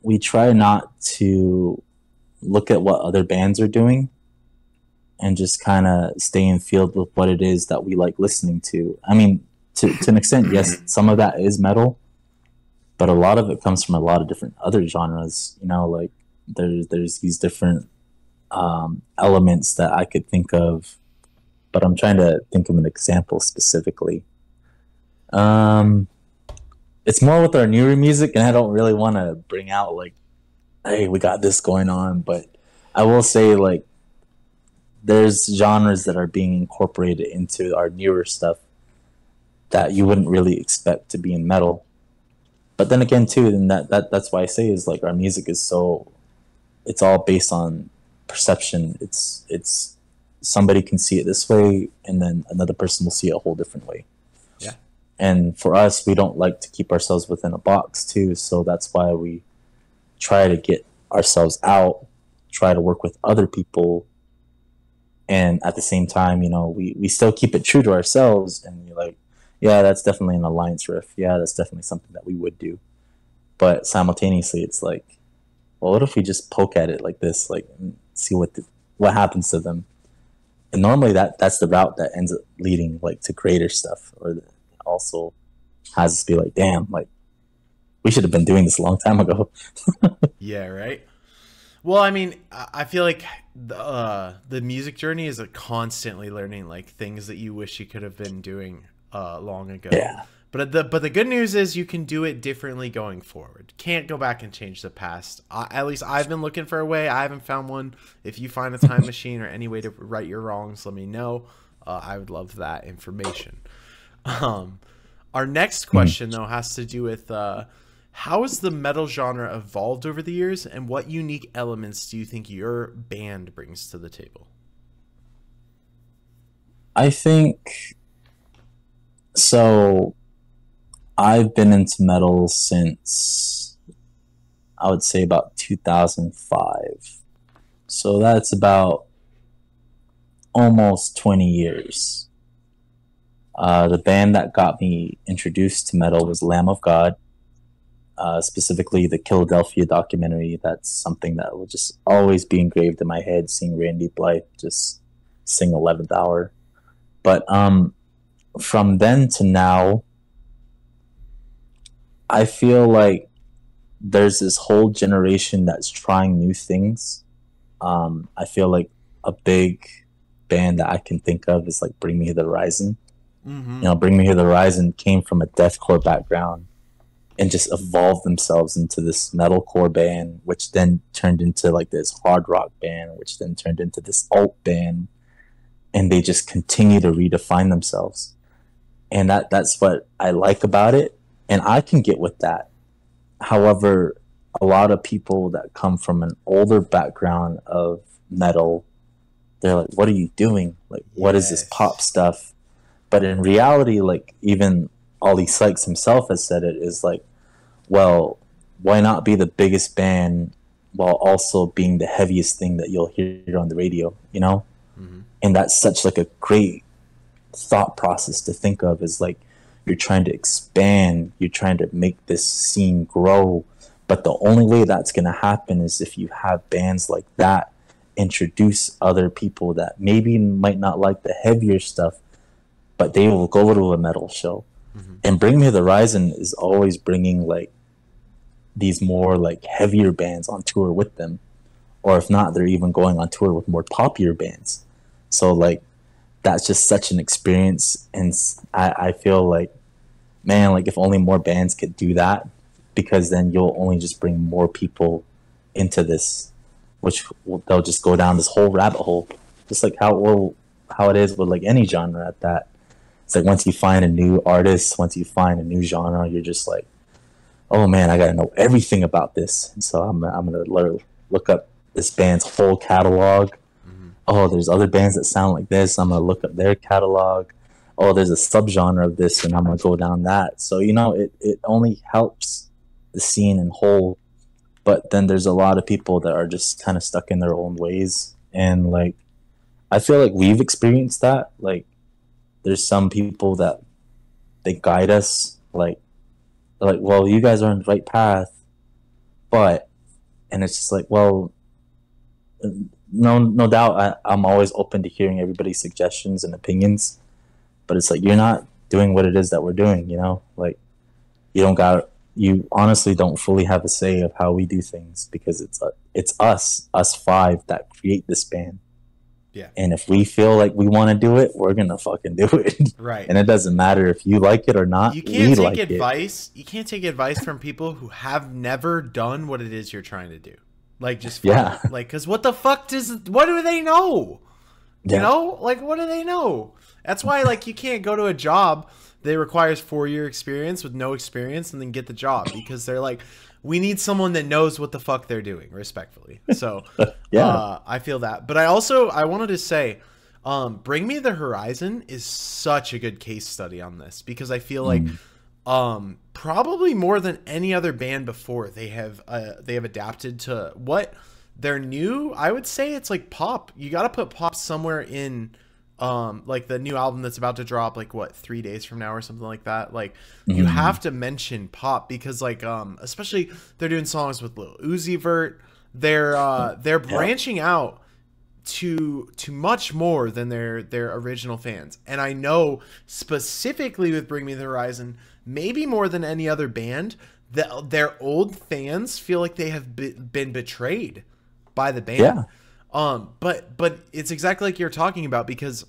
we try not to look at what other bands are doing. and just kind of stay in field with what it is that we like listening to. I mean, to an extent, yes, some of that is metal, but a lot of it comes from a lot of different other genres. You know, like there's these different elements that I could think of, but I'm trying to think of an example specifically. Um, it's more with our newer music, and I don't really want to bring out like, hey, we got this going on, but I will say like there's genres that are being incorporated into our newer stuff that you wouldn't really expect to be in metal. But then again, too, and that's why I say is like our music is so, it's all based on perception. It's somebody can see it this way, and then another person will see it a whole different way. Yeah. And for us, we don't like to keep ourselves within a box too, so that's why we try to get ourselves out, try to work with other people, and at the same time, you know, we still keep it true to ourselves, and you're like, yeah, that's definitely an Alliance riff. Yeah, that's definitely something that we would do. But simultaneously, it's like, well, what if we just poke at it like this, like, and see what happens to them? And normally that's the route that ends up leading like to greater stuff, or also has us be like, damn, like we should have been doing this a long time ago. Yeah, right. Well, I mean, I feel like the music journey is a constantly learning like things that you wish you could have been doing long ago. Yeah. But the good news is you can do it differently going forward. Can't go back and change the past. At least I've been looking for a way. I haven't found one. If you find a time machine or any way to right your wrongs, let me know. I would love that information. Our next question, though, has to do with how has the metal genre evolved over the years, and what unique elements do you think your band brings to the table? I think so. I've been into metal since I would say about 2005. So that's about almost 20 years. The band that got me introduced to metal was Lamb of God, specifically the Philadelphia documentary. That's something that will just always be engraved in my head, seeing Randy Blythe just sing 11th Hour. But from then to now, I feel like there's this whole generation that's trying new things. I feel like a big band that I can think of is like Bring Me the Horizon. Mm-hmm. You know, Bring Me the Horizon came from a deathcore background and just evolved themselves into this metalcore band, which then turned into like this hard rock band, which then turned into this alt band, and they just continue to redefine themselves. And that's what I like about it. And I can get with that. However, a lot of people that come from an older background of metal, they're like, what are you doing? Like, what is this pop stuff? But in reality, like, even Ollie Sykes himself has said it, is like, well, why not be the biggest band while also being the heaviest thing that you'll hear on the radio, you know? Mm-hmm. And that's such like a great thought process to think of, is like, you're trying to expand, you're trying to make this scene grow, but the only way that's going to happen is if you have bands like that introduce other people that maybe might not like the heavier stuff, but they will go to a metal show. Mm-hmm. And Bring Me the Horizon is always bringing like these more like heavier bands on tour with them, or if not, they're even going on tour with more poppier bands. So like that's just such an experience, and I feel like, man, like if only more bands could do that, because then you'll only just bring more people into this, which they'll just go down this whole rabbit hole, just like how it is with like any genre. At that, it's like once you find a new artist, once you find a new genre, you're just like, oh man, I gotta know everything about this. And so I'm gonna look up this band's whole catalog. Oh, there's other bands that sound like this. I'm going to look up their catalog. Oh, there's a subgenre of this, and I'm going to go down that. So, you know, it only helps the scene in whole. But then there's a lot of people that are just kind of stuck in their own ways. And, like, I feel like we've experienced that. Like, there's some people that they guide us. Like, well, you guys are on the right path. But, and it's just like, well, no doubt, I'm always open to hearing everybody's suggestions and opinions, but it's like you're not doing what it is that we're doing, you know? Like you honestly don't fully have a say of how we do things because it's us five that create this band. Yeah. And if we feel like we want to do it, we're gonna fucking do it. Right. And it doesn't matter if you like it or not. You can't take like advice. You can't take advice from people who have never done what it is you're trying to do. Like just Yeah. Like, because what the fuck what do they know? You know, like what do they know? That's why like you can't go to a job that requires 4-year experience with no experience and then get the job because they're like, we need someone that knows what the fuck they're doing, respectfully. So Yeah. I feel that. But I wanted to say, Bring Me the Horizon is such a good case study on this because I feel like probably more than any other band before they have adapted to what they're new. I would say it's like pop. You got to put pop somewhere in like the new album that's about to drop like what 3 days from now or something like that. Like you have to mention pop because like especially they're doing songs with Lil Uzi Vert. They're branching out to much more than their original fans. And I know specifically with Bring Me the Horizon, maybe more than any other band, that their old fans feel like they have been betrayed by the band. Yeah. But it's exactly like you're talking about because,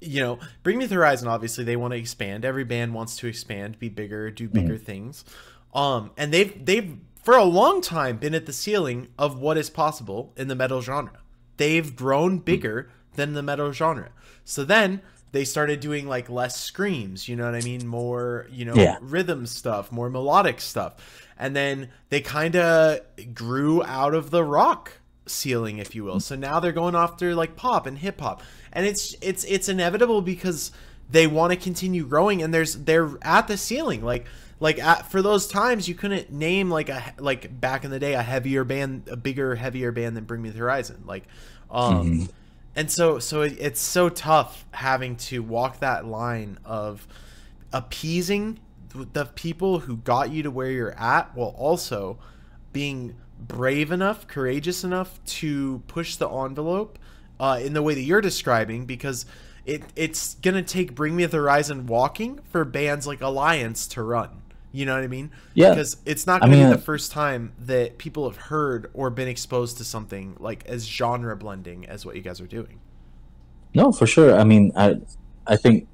you know, Bring Me the Horizon, obviously they want to expand. Every band wants to expand, be bigger, do bigger things. And they've for a long time been at the ceiling of what is possible in the metal genre. They've grown bigger than the metal genre. So then they started doing like less screams, you know what I mean? More, you know, rhythm stuff, more melodic stuff. And then they kind of grew out of the rock ceiling, if you will. So now they're going after like pop and hip hop. And it's inevitable because they want to continue growing and they're at the ceiling. For those times you couldn't name like back in the day a bigger, heavier band than Bring Me the Horizon. And so it's so tough having to walk that line of appeasing the people who got you to where you're at while also being brave enough, courageous enough to push the envelope in the way that you're describing, because it's gonna take Bring Me the Horizon walking for bands like Alliance to run. You know what I mean? Yeah. Because it's not going to be the first time that people have heard or been exposed to something like as genre blending as what you guys are doing. No, for sure. I mean, I think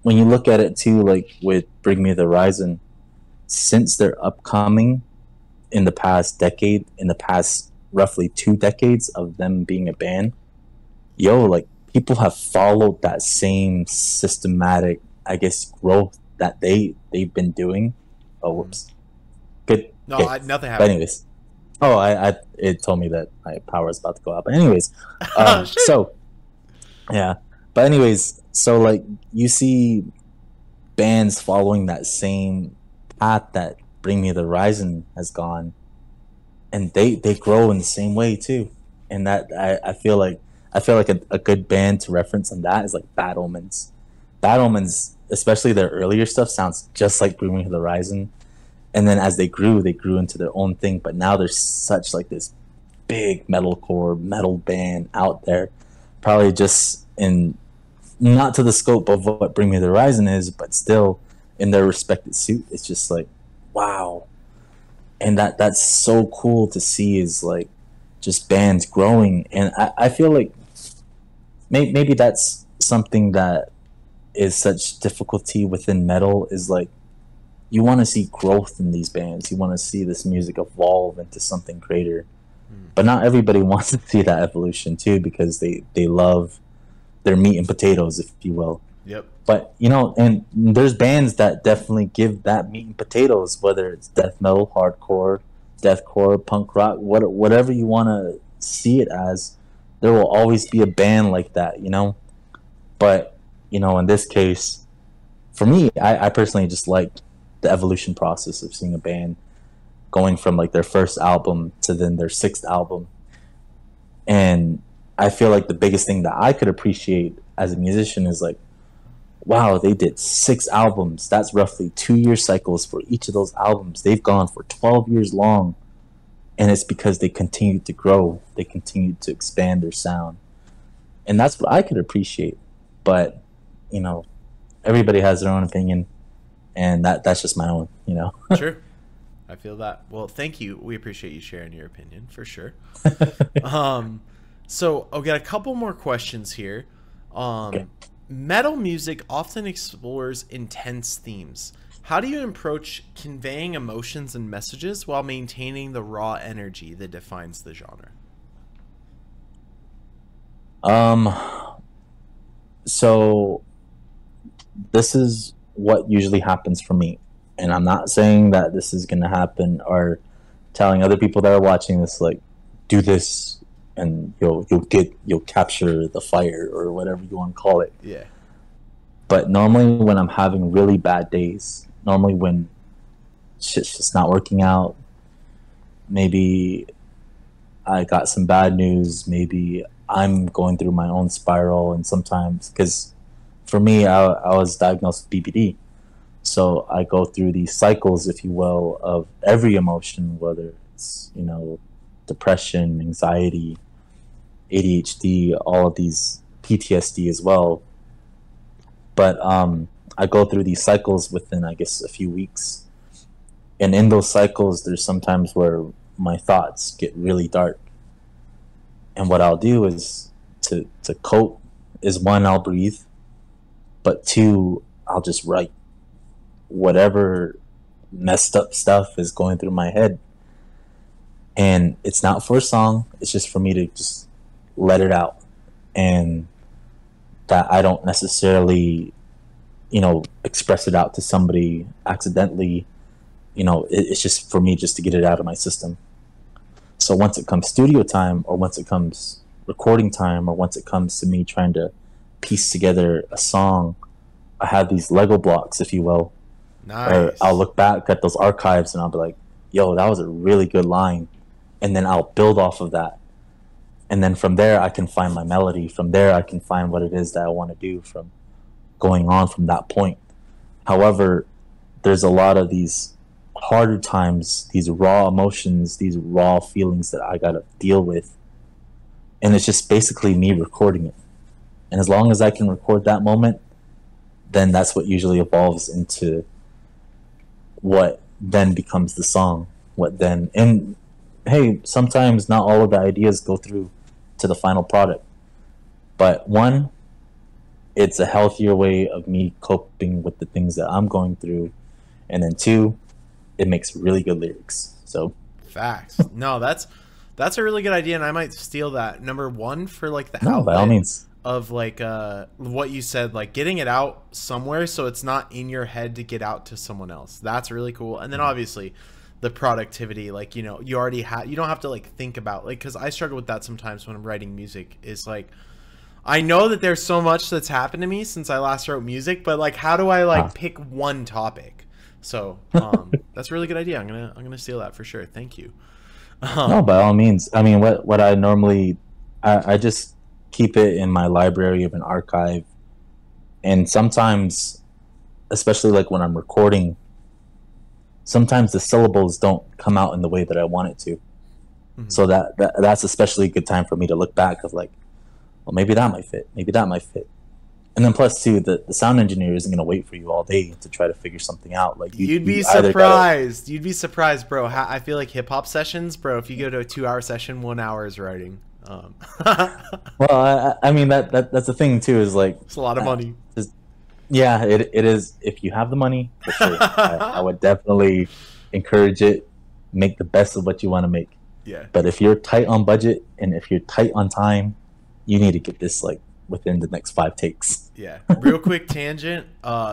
when you look at it too, like with Bring Me the Horizon, since they're upcoming in the past decade, in the past roughly 2 decades of them being a band, like people have followed that same systematic, I guess, growth that they've been doing. Oh, whoops. Good. No, okay. Nothing happened. But anyways, it told me that my power is about to go out. But anyways, so yeah. But anyways, so like you see bands following that same path that Bring Me the Horizon has gone, and they grow in the same way too. And that I feel like a good band to reference on that is like Bad Omens. Bad Omens, especially their earlier stuff, sounds just like Bring Me the Horizon. And then as they grew into their own thing. But now there's such like this big metalcore metal band out there, probably just in not to the scope of what Bring Me the Horizon is, but still in their respected suit. It's just like, wow. And that's so cool to see, is like just bands growing. And I feel like maybe that's something that is such difficulty within metal, is like you want to see growth in these bands. You want to see this music evolve into something greater. But not everybody wants to see that evolution too, because they love their meat and potatoes, if you will. Yep. But you know, and there's bands that definitely give that meat and potatoes, whether it's death metal, hardcore, deathcore, punk rock, whatever you want to see it as. There will always be a band like that, you know. But you know, in this case, for me, I personally just liked the evolution process of seeing a band going from like their first album to then their 6th album. And I feel like the biggest thing that I could appreciate as a musician is like, wow, they did 6 albums. That's roughly 2-year cycles for each of those albums. They've gone for 12 years long. And it's because they continue to grow, they continue to expand their sound, and that's what I could appreciate. But you know, everybody has their own opinion, and that's just my own. You know. Sure. I feel that. Well, thank you. We appreciate you sharing your opinion for sure. So I'll get a couple more questions here. Okay. Metal music often explores intense themes. How do you approach conveying emotions and messages while maintaining the raw energy that defines the genre? So this is what usually happens for me, and I'm not saying that this is going to happen or telling other people that are watching this like do this and you'll capture the fire or whatever you want to call it. Yeah. But normally when I'm having really bad days, normally when shit's just not working out, maybe I got some bad news, maybe I'm going through my own spiral, and sometimes, because for me, I was diagnosed with BPD, so I go through these cycles, if you will, of every emotion, whether it's, you know, depression, anxiety, ADHD, all of these, PTSD as well. But I go through these cycles within, I guess, a few weeks, and in those cycles, there's sometimes where my thoughts get really dark. And what I'll do is to cope is, one, I'll breathe, but two, I'll just write whatever messed up stuff is going through my head. And it's not for a song, it's just for me to just let it out. And that I don't necessarily, you know, express it out to somebody accidentally. You know, it's just for me just to get it out of my system. So once it comes studio time, or once it comes recording time, or once it comes to me trying to piece together a song, I have these Lego blocks, if you will. Nice. Or I'll look back at those archives and I'll be like, yo, that was a really good line. And then I'll build off of that. And then from there, I can find my melody. From there, I can find what it is that I want to do from going on from that point. However, there's a lot of these harder times, these raw emotions, these raw feelings that I gotta deal with, and it's just basically me recording it. And as long as I can record that moment, then that's what usually evolves into what then becomes the song. And hey, sometimes not all of the ideas go through to the final product, but one, it's a healthier way of me coping with the things that I'm going through, and then two, it makes really good lyrics. So facts. No, that's a really good idea, and I might steal that. Number one, for like the outlet by all means. Of like what you said, like getting it out somewhere so it's not in your head to get out to someone else. That's really cool. And then obviously the productivity, like, you know, you already have, you don't have to like think about, like, because I struggle with that sometimes when I'm writing music, is like, I know that there's so much that's happened to me since I last wrote music, but like, how do I like pick one topic? So that's a really good idea. I'm gonna steal that for sure. Thank you. No, by all means. I mean, what I normally, I just keep it in my library of an archive, and sometimes, especially like when I'm recording, sometimes the syllables don't come out in the way that I want it to. Mm-hmm. So that's especially a good time for me to look back of like, well, maybe that might fit, maybe that might fit. And then plus too, the sound engineer isn't going to wait for you all day to try to figure something out. Like you'd be surprised. You'd be surprised, bro. I feel like hip hop sessions, bro, if you go to a 2-hour session, 1 hour is writing. Well, I mean, that's the thing too, is like, it's a lot of money. Yeah, it is. If you have the money, for sure, I would definitely encourage it. Make the best of what you want to make. Yeah. But if you're tight on budget and if you're tight on time, you need to get this like within the next 5 takes. Yeah. Real quick tangent.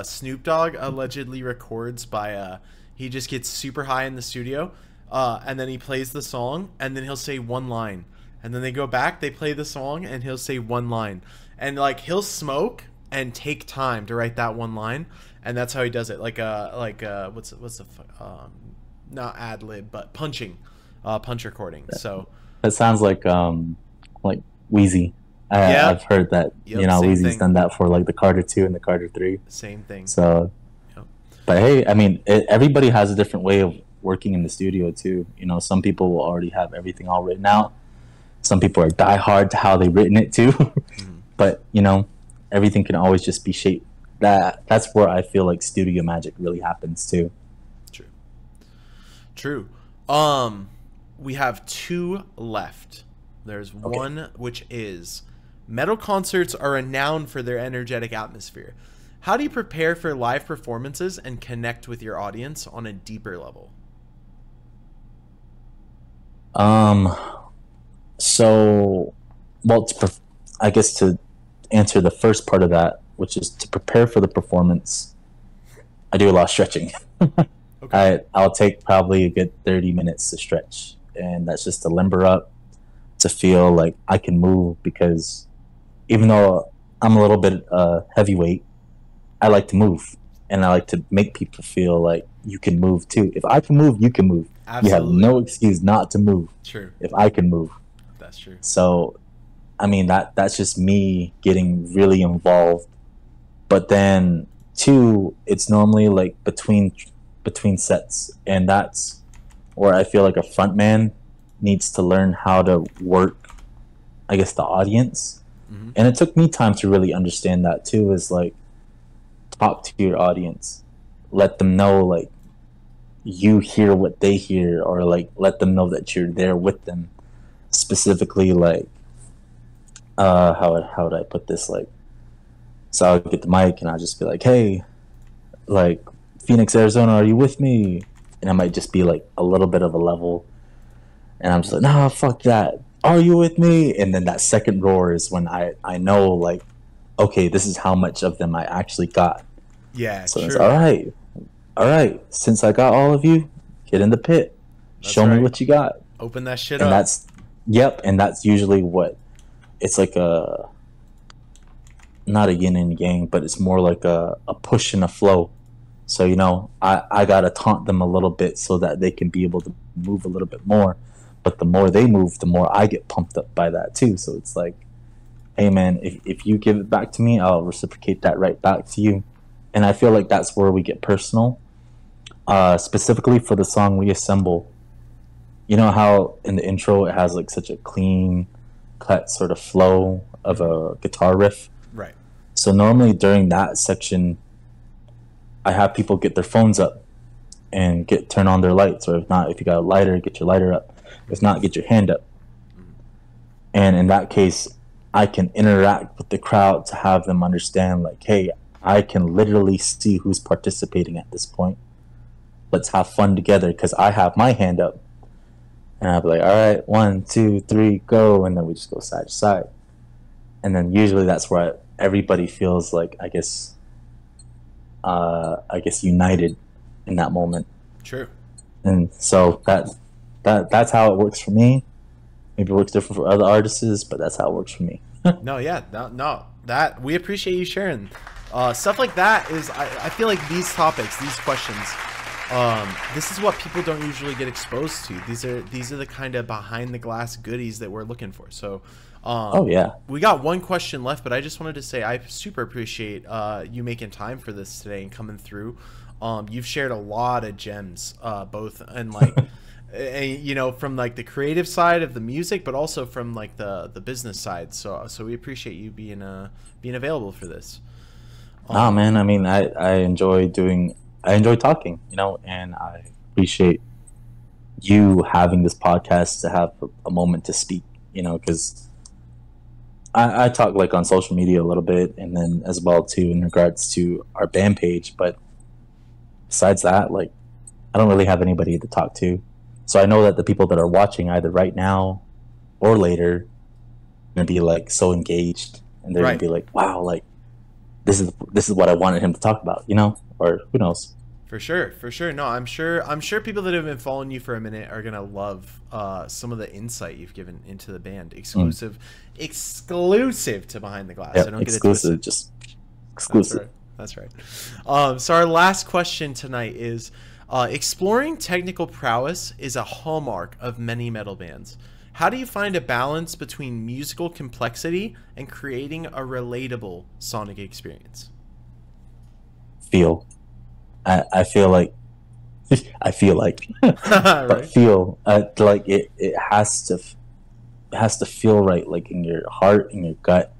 Snoop Dogg allegedly records by he just gets super high in the studio, and then he plays the song, and then he'll say one line, and then they go back, they play the song, and he'll say one line, and like he'll smoke and take time to write that one line, and that's how he does it. Like what's the not ad lib, but punch recording. So that sounds like Wheezy. I've heard that. Yep, you know, Wheezy's done that for like the Carter 2 and the Carter 3. Same thing. So, yep. But hey, I mean, everybody has a different way of working in the studio too. You know, some people will already have everything all written out. Some people are diehard to how they've written it too. But you know, everything can always just be shaped. That's where I feel like studio magic really happens too. True. True. We have 2 left. There's one which is metal concerts are renowned for their energetic atmosphere. How do you prepare for live performances and connect with your audience on a deeper level? So, well, I guess to answer the first part of that, which is to prepare for the performance, I do a lot of stretching. Okay. I'll take probably a good 30 minutes to stretch, and that's just to limber up, to feel like I can move, because even though I'm a little bit heavyweight, I like to move, and I like to make people feel like you can move too. If I can move, you can move. Absolutely. You have no excuse not to move. True. If I can move. That's true. So, I mean, that's just me getting really involved. But then, two, it's normally like between sets, and that's where I feel like a front man needs to learn how to work, I guess, the audience. And it took me time to really understand that too, is like, talk to your audience, let them know like you hear what they hear, or like let them know that you're there with them. Specifically, like how would I put this, like, so I'll get the mic and I'll just be like, hey, like, Phoenix, Arizona, are you with me? And I might just be like a little bit of a level, and I'm just like, nah, fuck that, are you with me? And then that second roar is when I know, like, okay, this is how much of them I actually got. Yeah, So true. it's all right, since I got all of you, get in the pit. That's show right. me what you got. Open that shit And up. and that's usually what it's like, a not a yin and yang, but it's more like a push and a flow. So, you know, I gotta taunt them a little bit so that they can be able to move a little bit more. But the more they move, the more I get pumped up by that too. So it's like, hey man, if you give it back to me, I'll reciprocate that right back to you. And I feel like that's where we get personal. Specifically for the song Reassemble, you know how in the intro it has like such a clean cut sort of flow of a guitar riff? Right. So normally during that section, I have people get their phones up and turn on their lights, or if not, if you got a lighter, get your lighter up. If not, get your hand up. And in that case, I can interact with the crowd to have them understand, like, hey, I can literally see who's participating at this point. Let's have fun together, because I have my hand up. And I'll be like, all right, 1, 2, 3, go. And then we just go side to side. And then usually that's where everybody feels like, I guess united in that moment. True. And so that's how it works for me. Maybe it works different for other artists, but that's how it works for me. No, that we appreciate you sharing. Stuff like that is, I feel like these topics, these questions, this is what people don't usually get exposed to. These are the kind of behind the glass goodies that we're looking for. So, oh yeah, we got one question left, but I just wanted to say I super appreciate you making time for this today and coming through. You've shared a lot of gems, both in like, you know, from like the creative side of the music, but also from like the business side. So we appreciate you being available for this. Oh man, I mean, I enjoy talking, you know, and I appreciate you having this podcast to have a moment to speak, you know, because I talk like on social media a little bit, and then as well too in regards to our band page, but besides that, like, I don't really have anybody to talk to. So I know that the people that are watching either right now or later are gonna be like so engaged, and they're Right. gonna be like, wow, like this is what I wanted him to talk about, you know, or who knows. For sure. No, I'm sure people that have been following you for a minute are gonna love some of the insight you've given into the band. Exclusive to Behind the Glass. Yeah, So don't exclusive, get it twisted. just exclusive. That's right. So our last question tonight is, exploring technical prowess is a hallmark of many metal bands. How do you find a balance between musical complexity and creating a relatable sonic experience? I feel like I feel like, but Right. feel like it has to feel right, like in your heart, in your gut.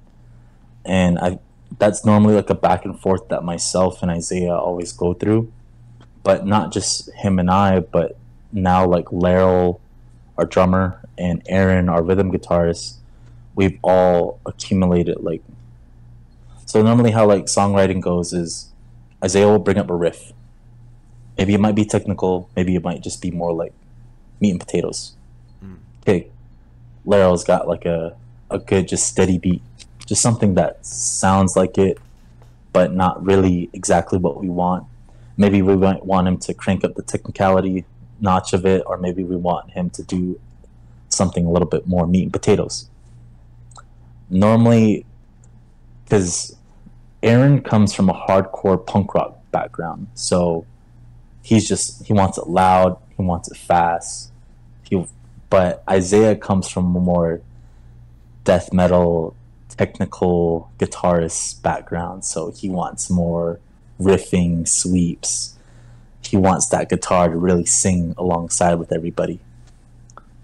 And I that's normally like a back and forth that myself and Isaiah always go through, but not just him and I, but now like Laryl, our drummer, and Aaron, our rhythm guitarist, we've all accumulated like, so normally how like songwriting goes is Isaiah will bring up a riff. Maybe it might be technical, maybe it might just be more like meat and potatoes. Mm. Okay, Laryl's got like a good just steady beat, just something that sounds like it, but not really exactly what we want. Maybe we might want him to crank up the technicality notch of it, or maybe we want him to do something a little bit more meat and potatoes. Normally, because Aaron comes from a hardcore punk rock background, so he wants it loud, he wants it fast. But Isaiah comes from a more death metal, technical guitarist background, so he wants more riffing, sweeps. He wants that guitar to really sing alongside with everybody.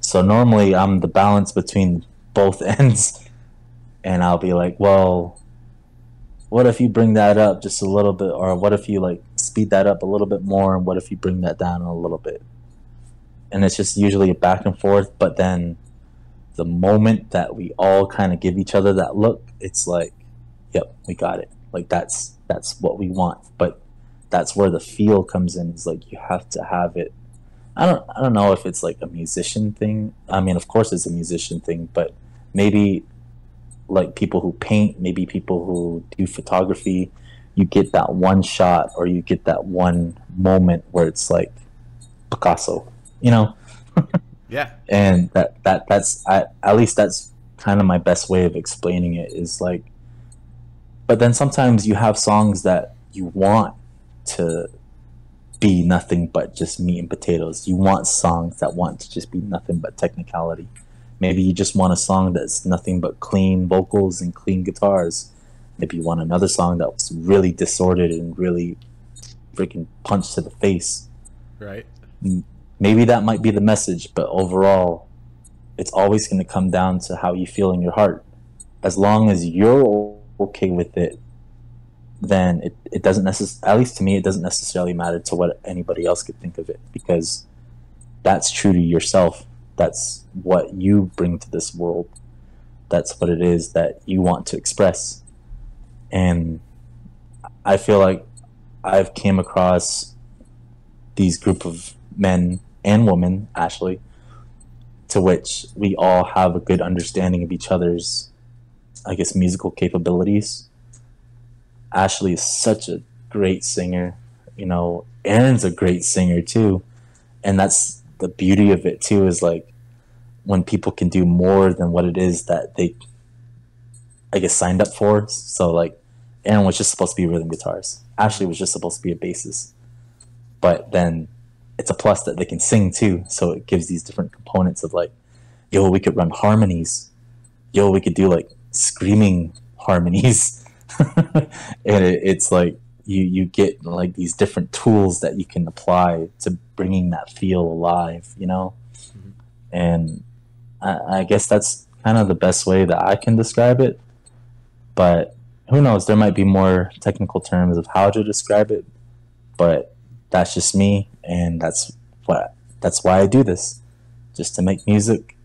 So normally I'm the balance between both ends, and I'll be like, well, what if you bring that up just a little bit, or what if you like speed that up a little bit more, and what if you bring that down a little bit? And it's just usually a back and forth, but then the moment that we all kind of give each other that look, it's like, yep, we got it. Like that's what we want. But that's where the feel comes in. Is like you have to have it. I don't know if it's like a musician thing. I mean, of course it's a musician thing, but maybe like people who paint, maybe people who do photography, you get that one shot or you get that one moment where it's like Picasso, you know? Yeah. And at least that's kind of my best way of explaining it is like, but then sometimes you have songs that you want to be nothing but just meat and potatoes. You want songs that want to just be nothing but technicality. Maybe you just want a song that's nothing but clean vocals and clean guitars. Maybe you want another song that was really disordered and really freaking punched to the face. Right. Maybe that might be the message, but overall, it's always going to come down to how you feel in your heart. As long as you're okay with it, then it doesn't necessarily, at least to me, it doesn't necessarily matter to what anybody else could think of it, because that's true to yourself. That's what you bring to this world. That's what it is that you want to express. And I feel like I've came across these group of men and women, Ashley, to which we all have a good understanding of each other's, I guess, musical capabilities. Ashley is such a great singer. You know, Aaron's a great singer too. And that's the beauty of it too, is like when people can do more than what it is that they, I guess, signed up for. So like Aaron was just supposed to be a rhythm guitarist. Ashley was just supposed to be a bassist. But then it's a plus that they can sing too. So it gives these different components of like, yo, we could run harmonies. Yo, we could do like screaming harmonies. And it's like you get like these different tools that you can apply to bringing that feel alive, you know? Mm-hmm. And I guess that's kind of the best way that I can describe it. But who knows? There might be more technical terms of how to describe it. But that's just me, and that's why I do this, just to make music.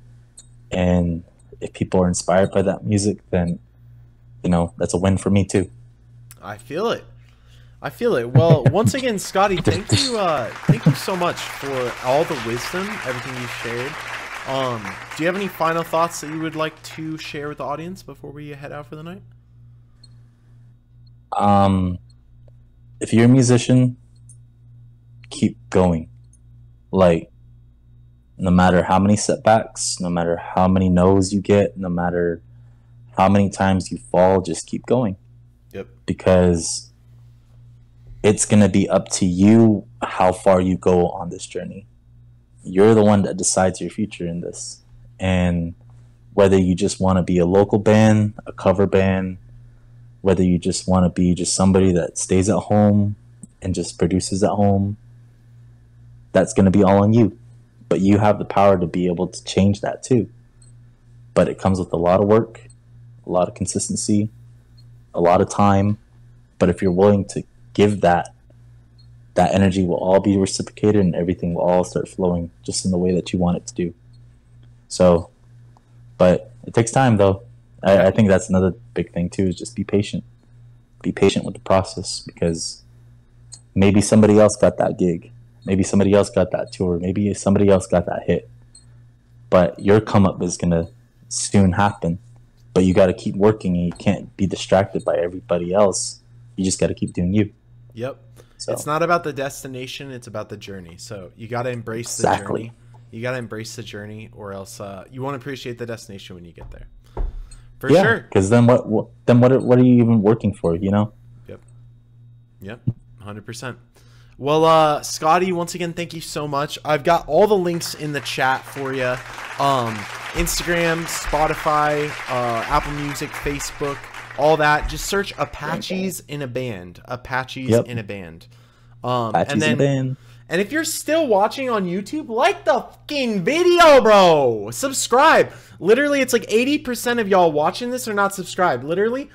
And if people are inspired by that music, then you know that's a win for me too. I feel it. Well, once again, Scottie, thank you so much for all the wisdom, everything you shared. Do you have any final thoughts that you would like to share with the audience before we head out for the night? If you're a musician, keep going. Like, no matter how many setbacks, no matter how many no's you get, no matter how many times you fall, just keep going. Yep. Because it's going to be up to you how far you go on this journey. You're the one that decides your future in this. And whether you just want to be a local band, a cover band, whether you just want to be just somebody that stays at home and just produces at home, that's going to be all on you. But you have the power to be able to change that too. But it comes with a lot of work, a lot of consistency, a lot of time. But if you're willing to give that, that energy will all be reciprocated and everything will all start flowing just in the way that you want it to do. So, but it takes time though. I think that's another big thing too, is just be patient. Be patient with the process, because maybe somebody else got that gig. Maybe somebody else got that tour. Maybe somebody else got that hit. But your come up is going to soon happen. But you got to keep working, and you can't be distracted by everybody else. You just got to keep doing you. Yep. So. It's not about the destination, it's about the journey. So you got to embrace the journey. You got to embrace the journey, or else you won't appreciate the destination when you get there. For sure. Because then what are you even working for, you know? Yep. 100%. Well, Scottie, once again, thank you so much. I've got all the links in the chat for you. Instagram, Spotify, Apple Music, Facebook, all that. Just search Apaches in a Band. Apaches in a Band. Apaches in a Band. And if you're still watching on YouTube, like the fucking video, bro. Subscribe. Literally, it's like 80% of y'all watching this are not subscribed. Literally,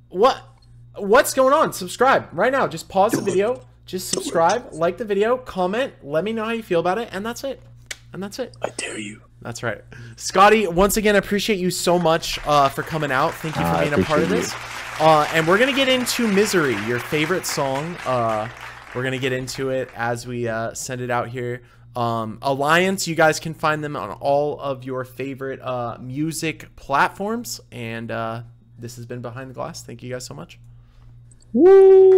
what's going on? Subscribe right now. Just pause the video. Just subscribe, like the video, comment, let me know how you feel about it, and that's it. And that's it. I dare you. That's right. Scottie, once again, I appreciate you so much for coming out. Thank you for being a part of this. And we're going to get into Misery, your favorite song. We're going to get into it as we send it out here. Alliance, you guys can find them on all of your favorite music platforms. And this has been Behind the Glass. Thank you guys so much. Woo!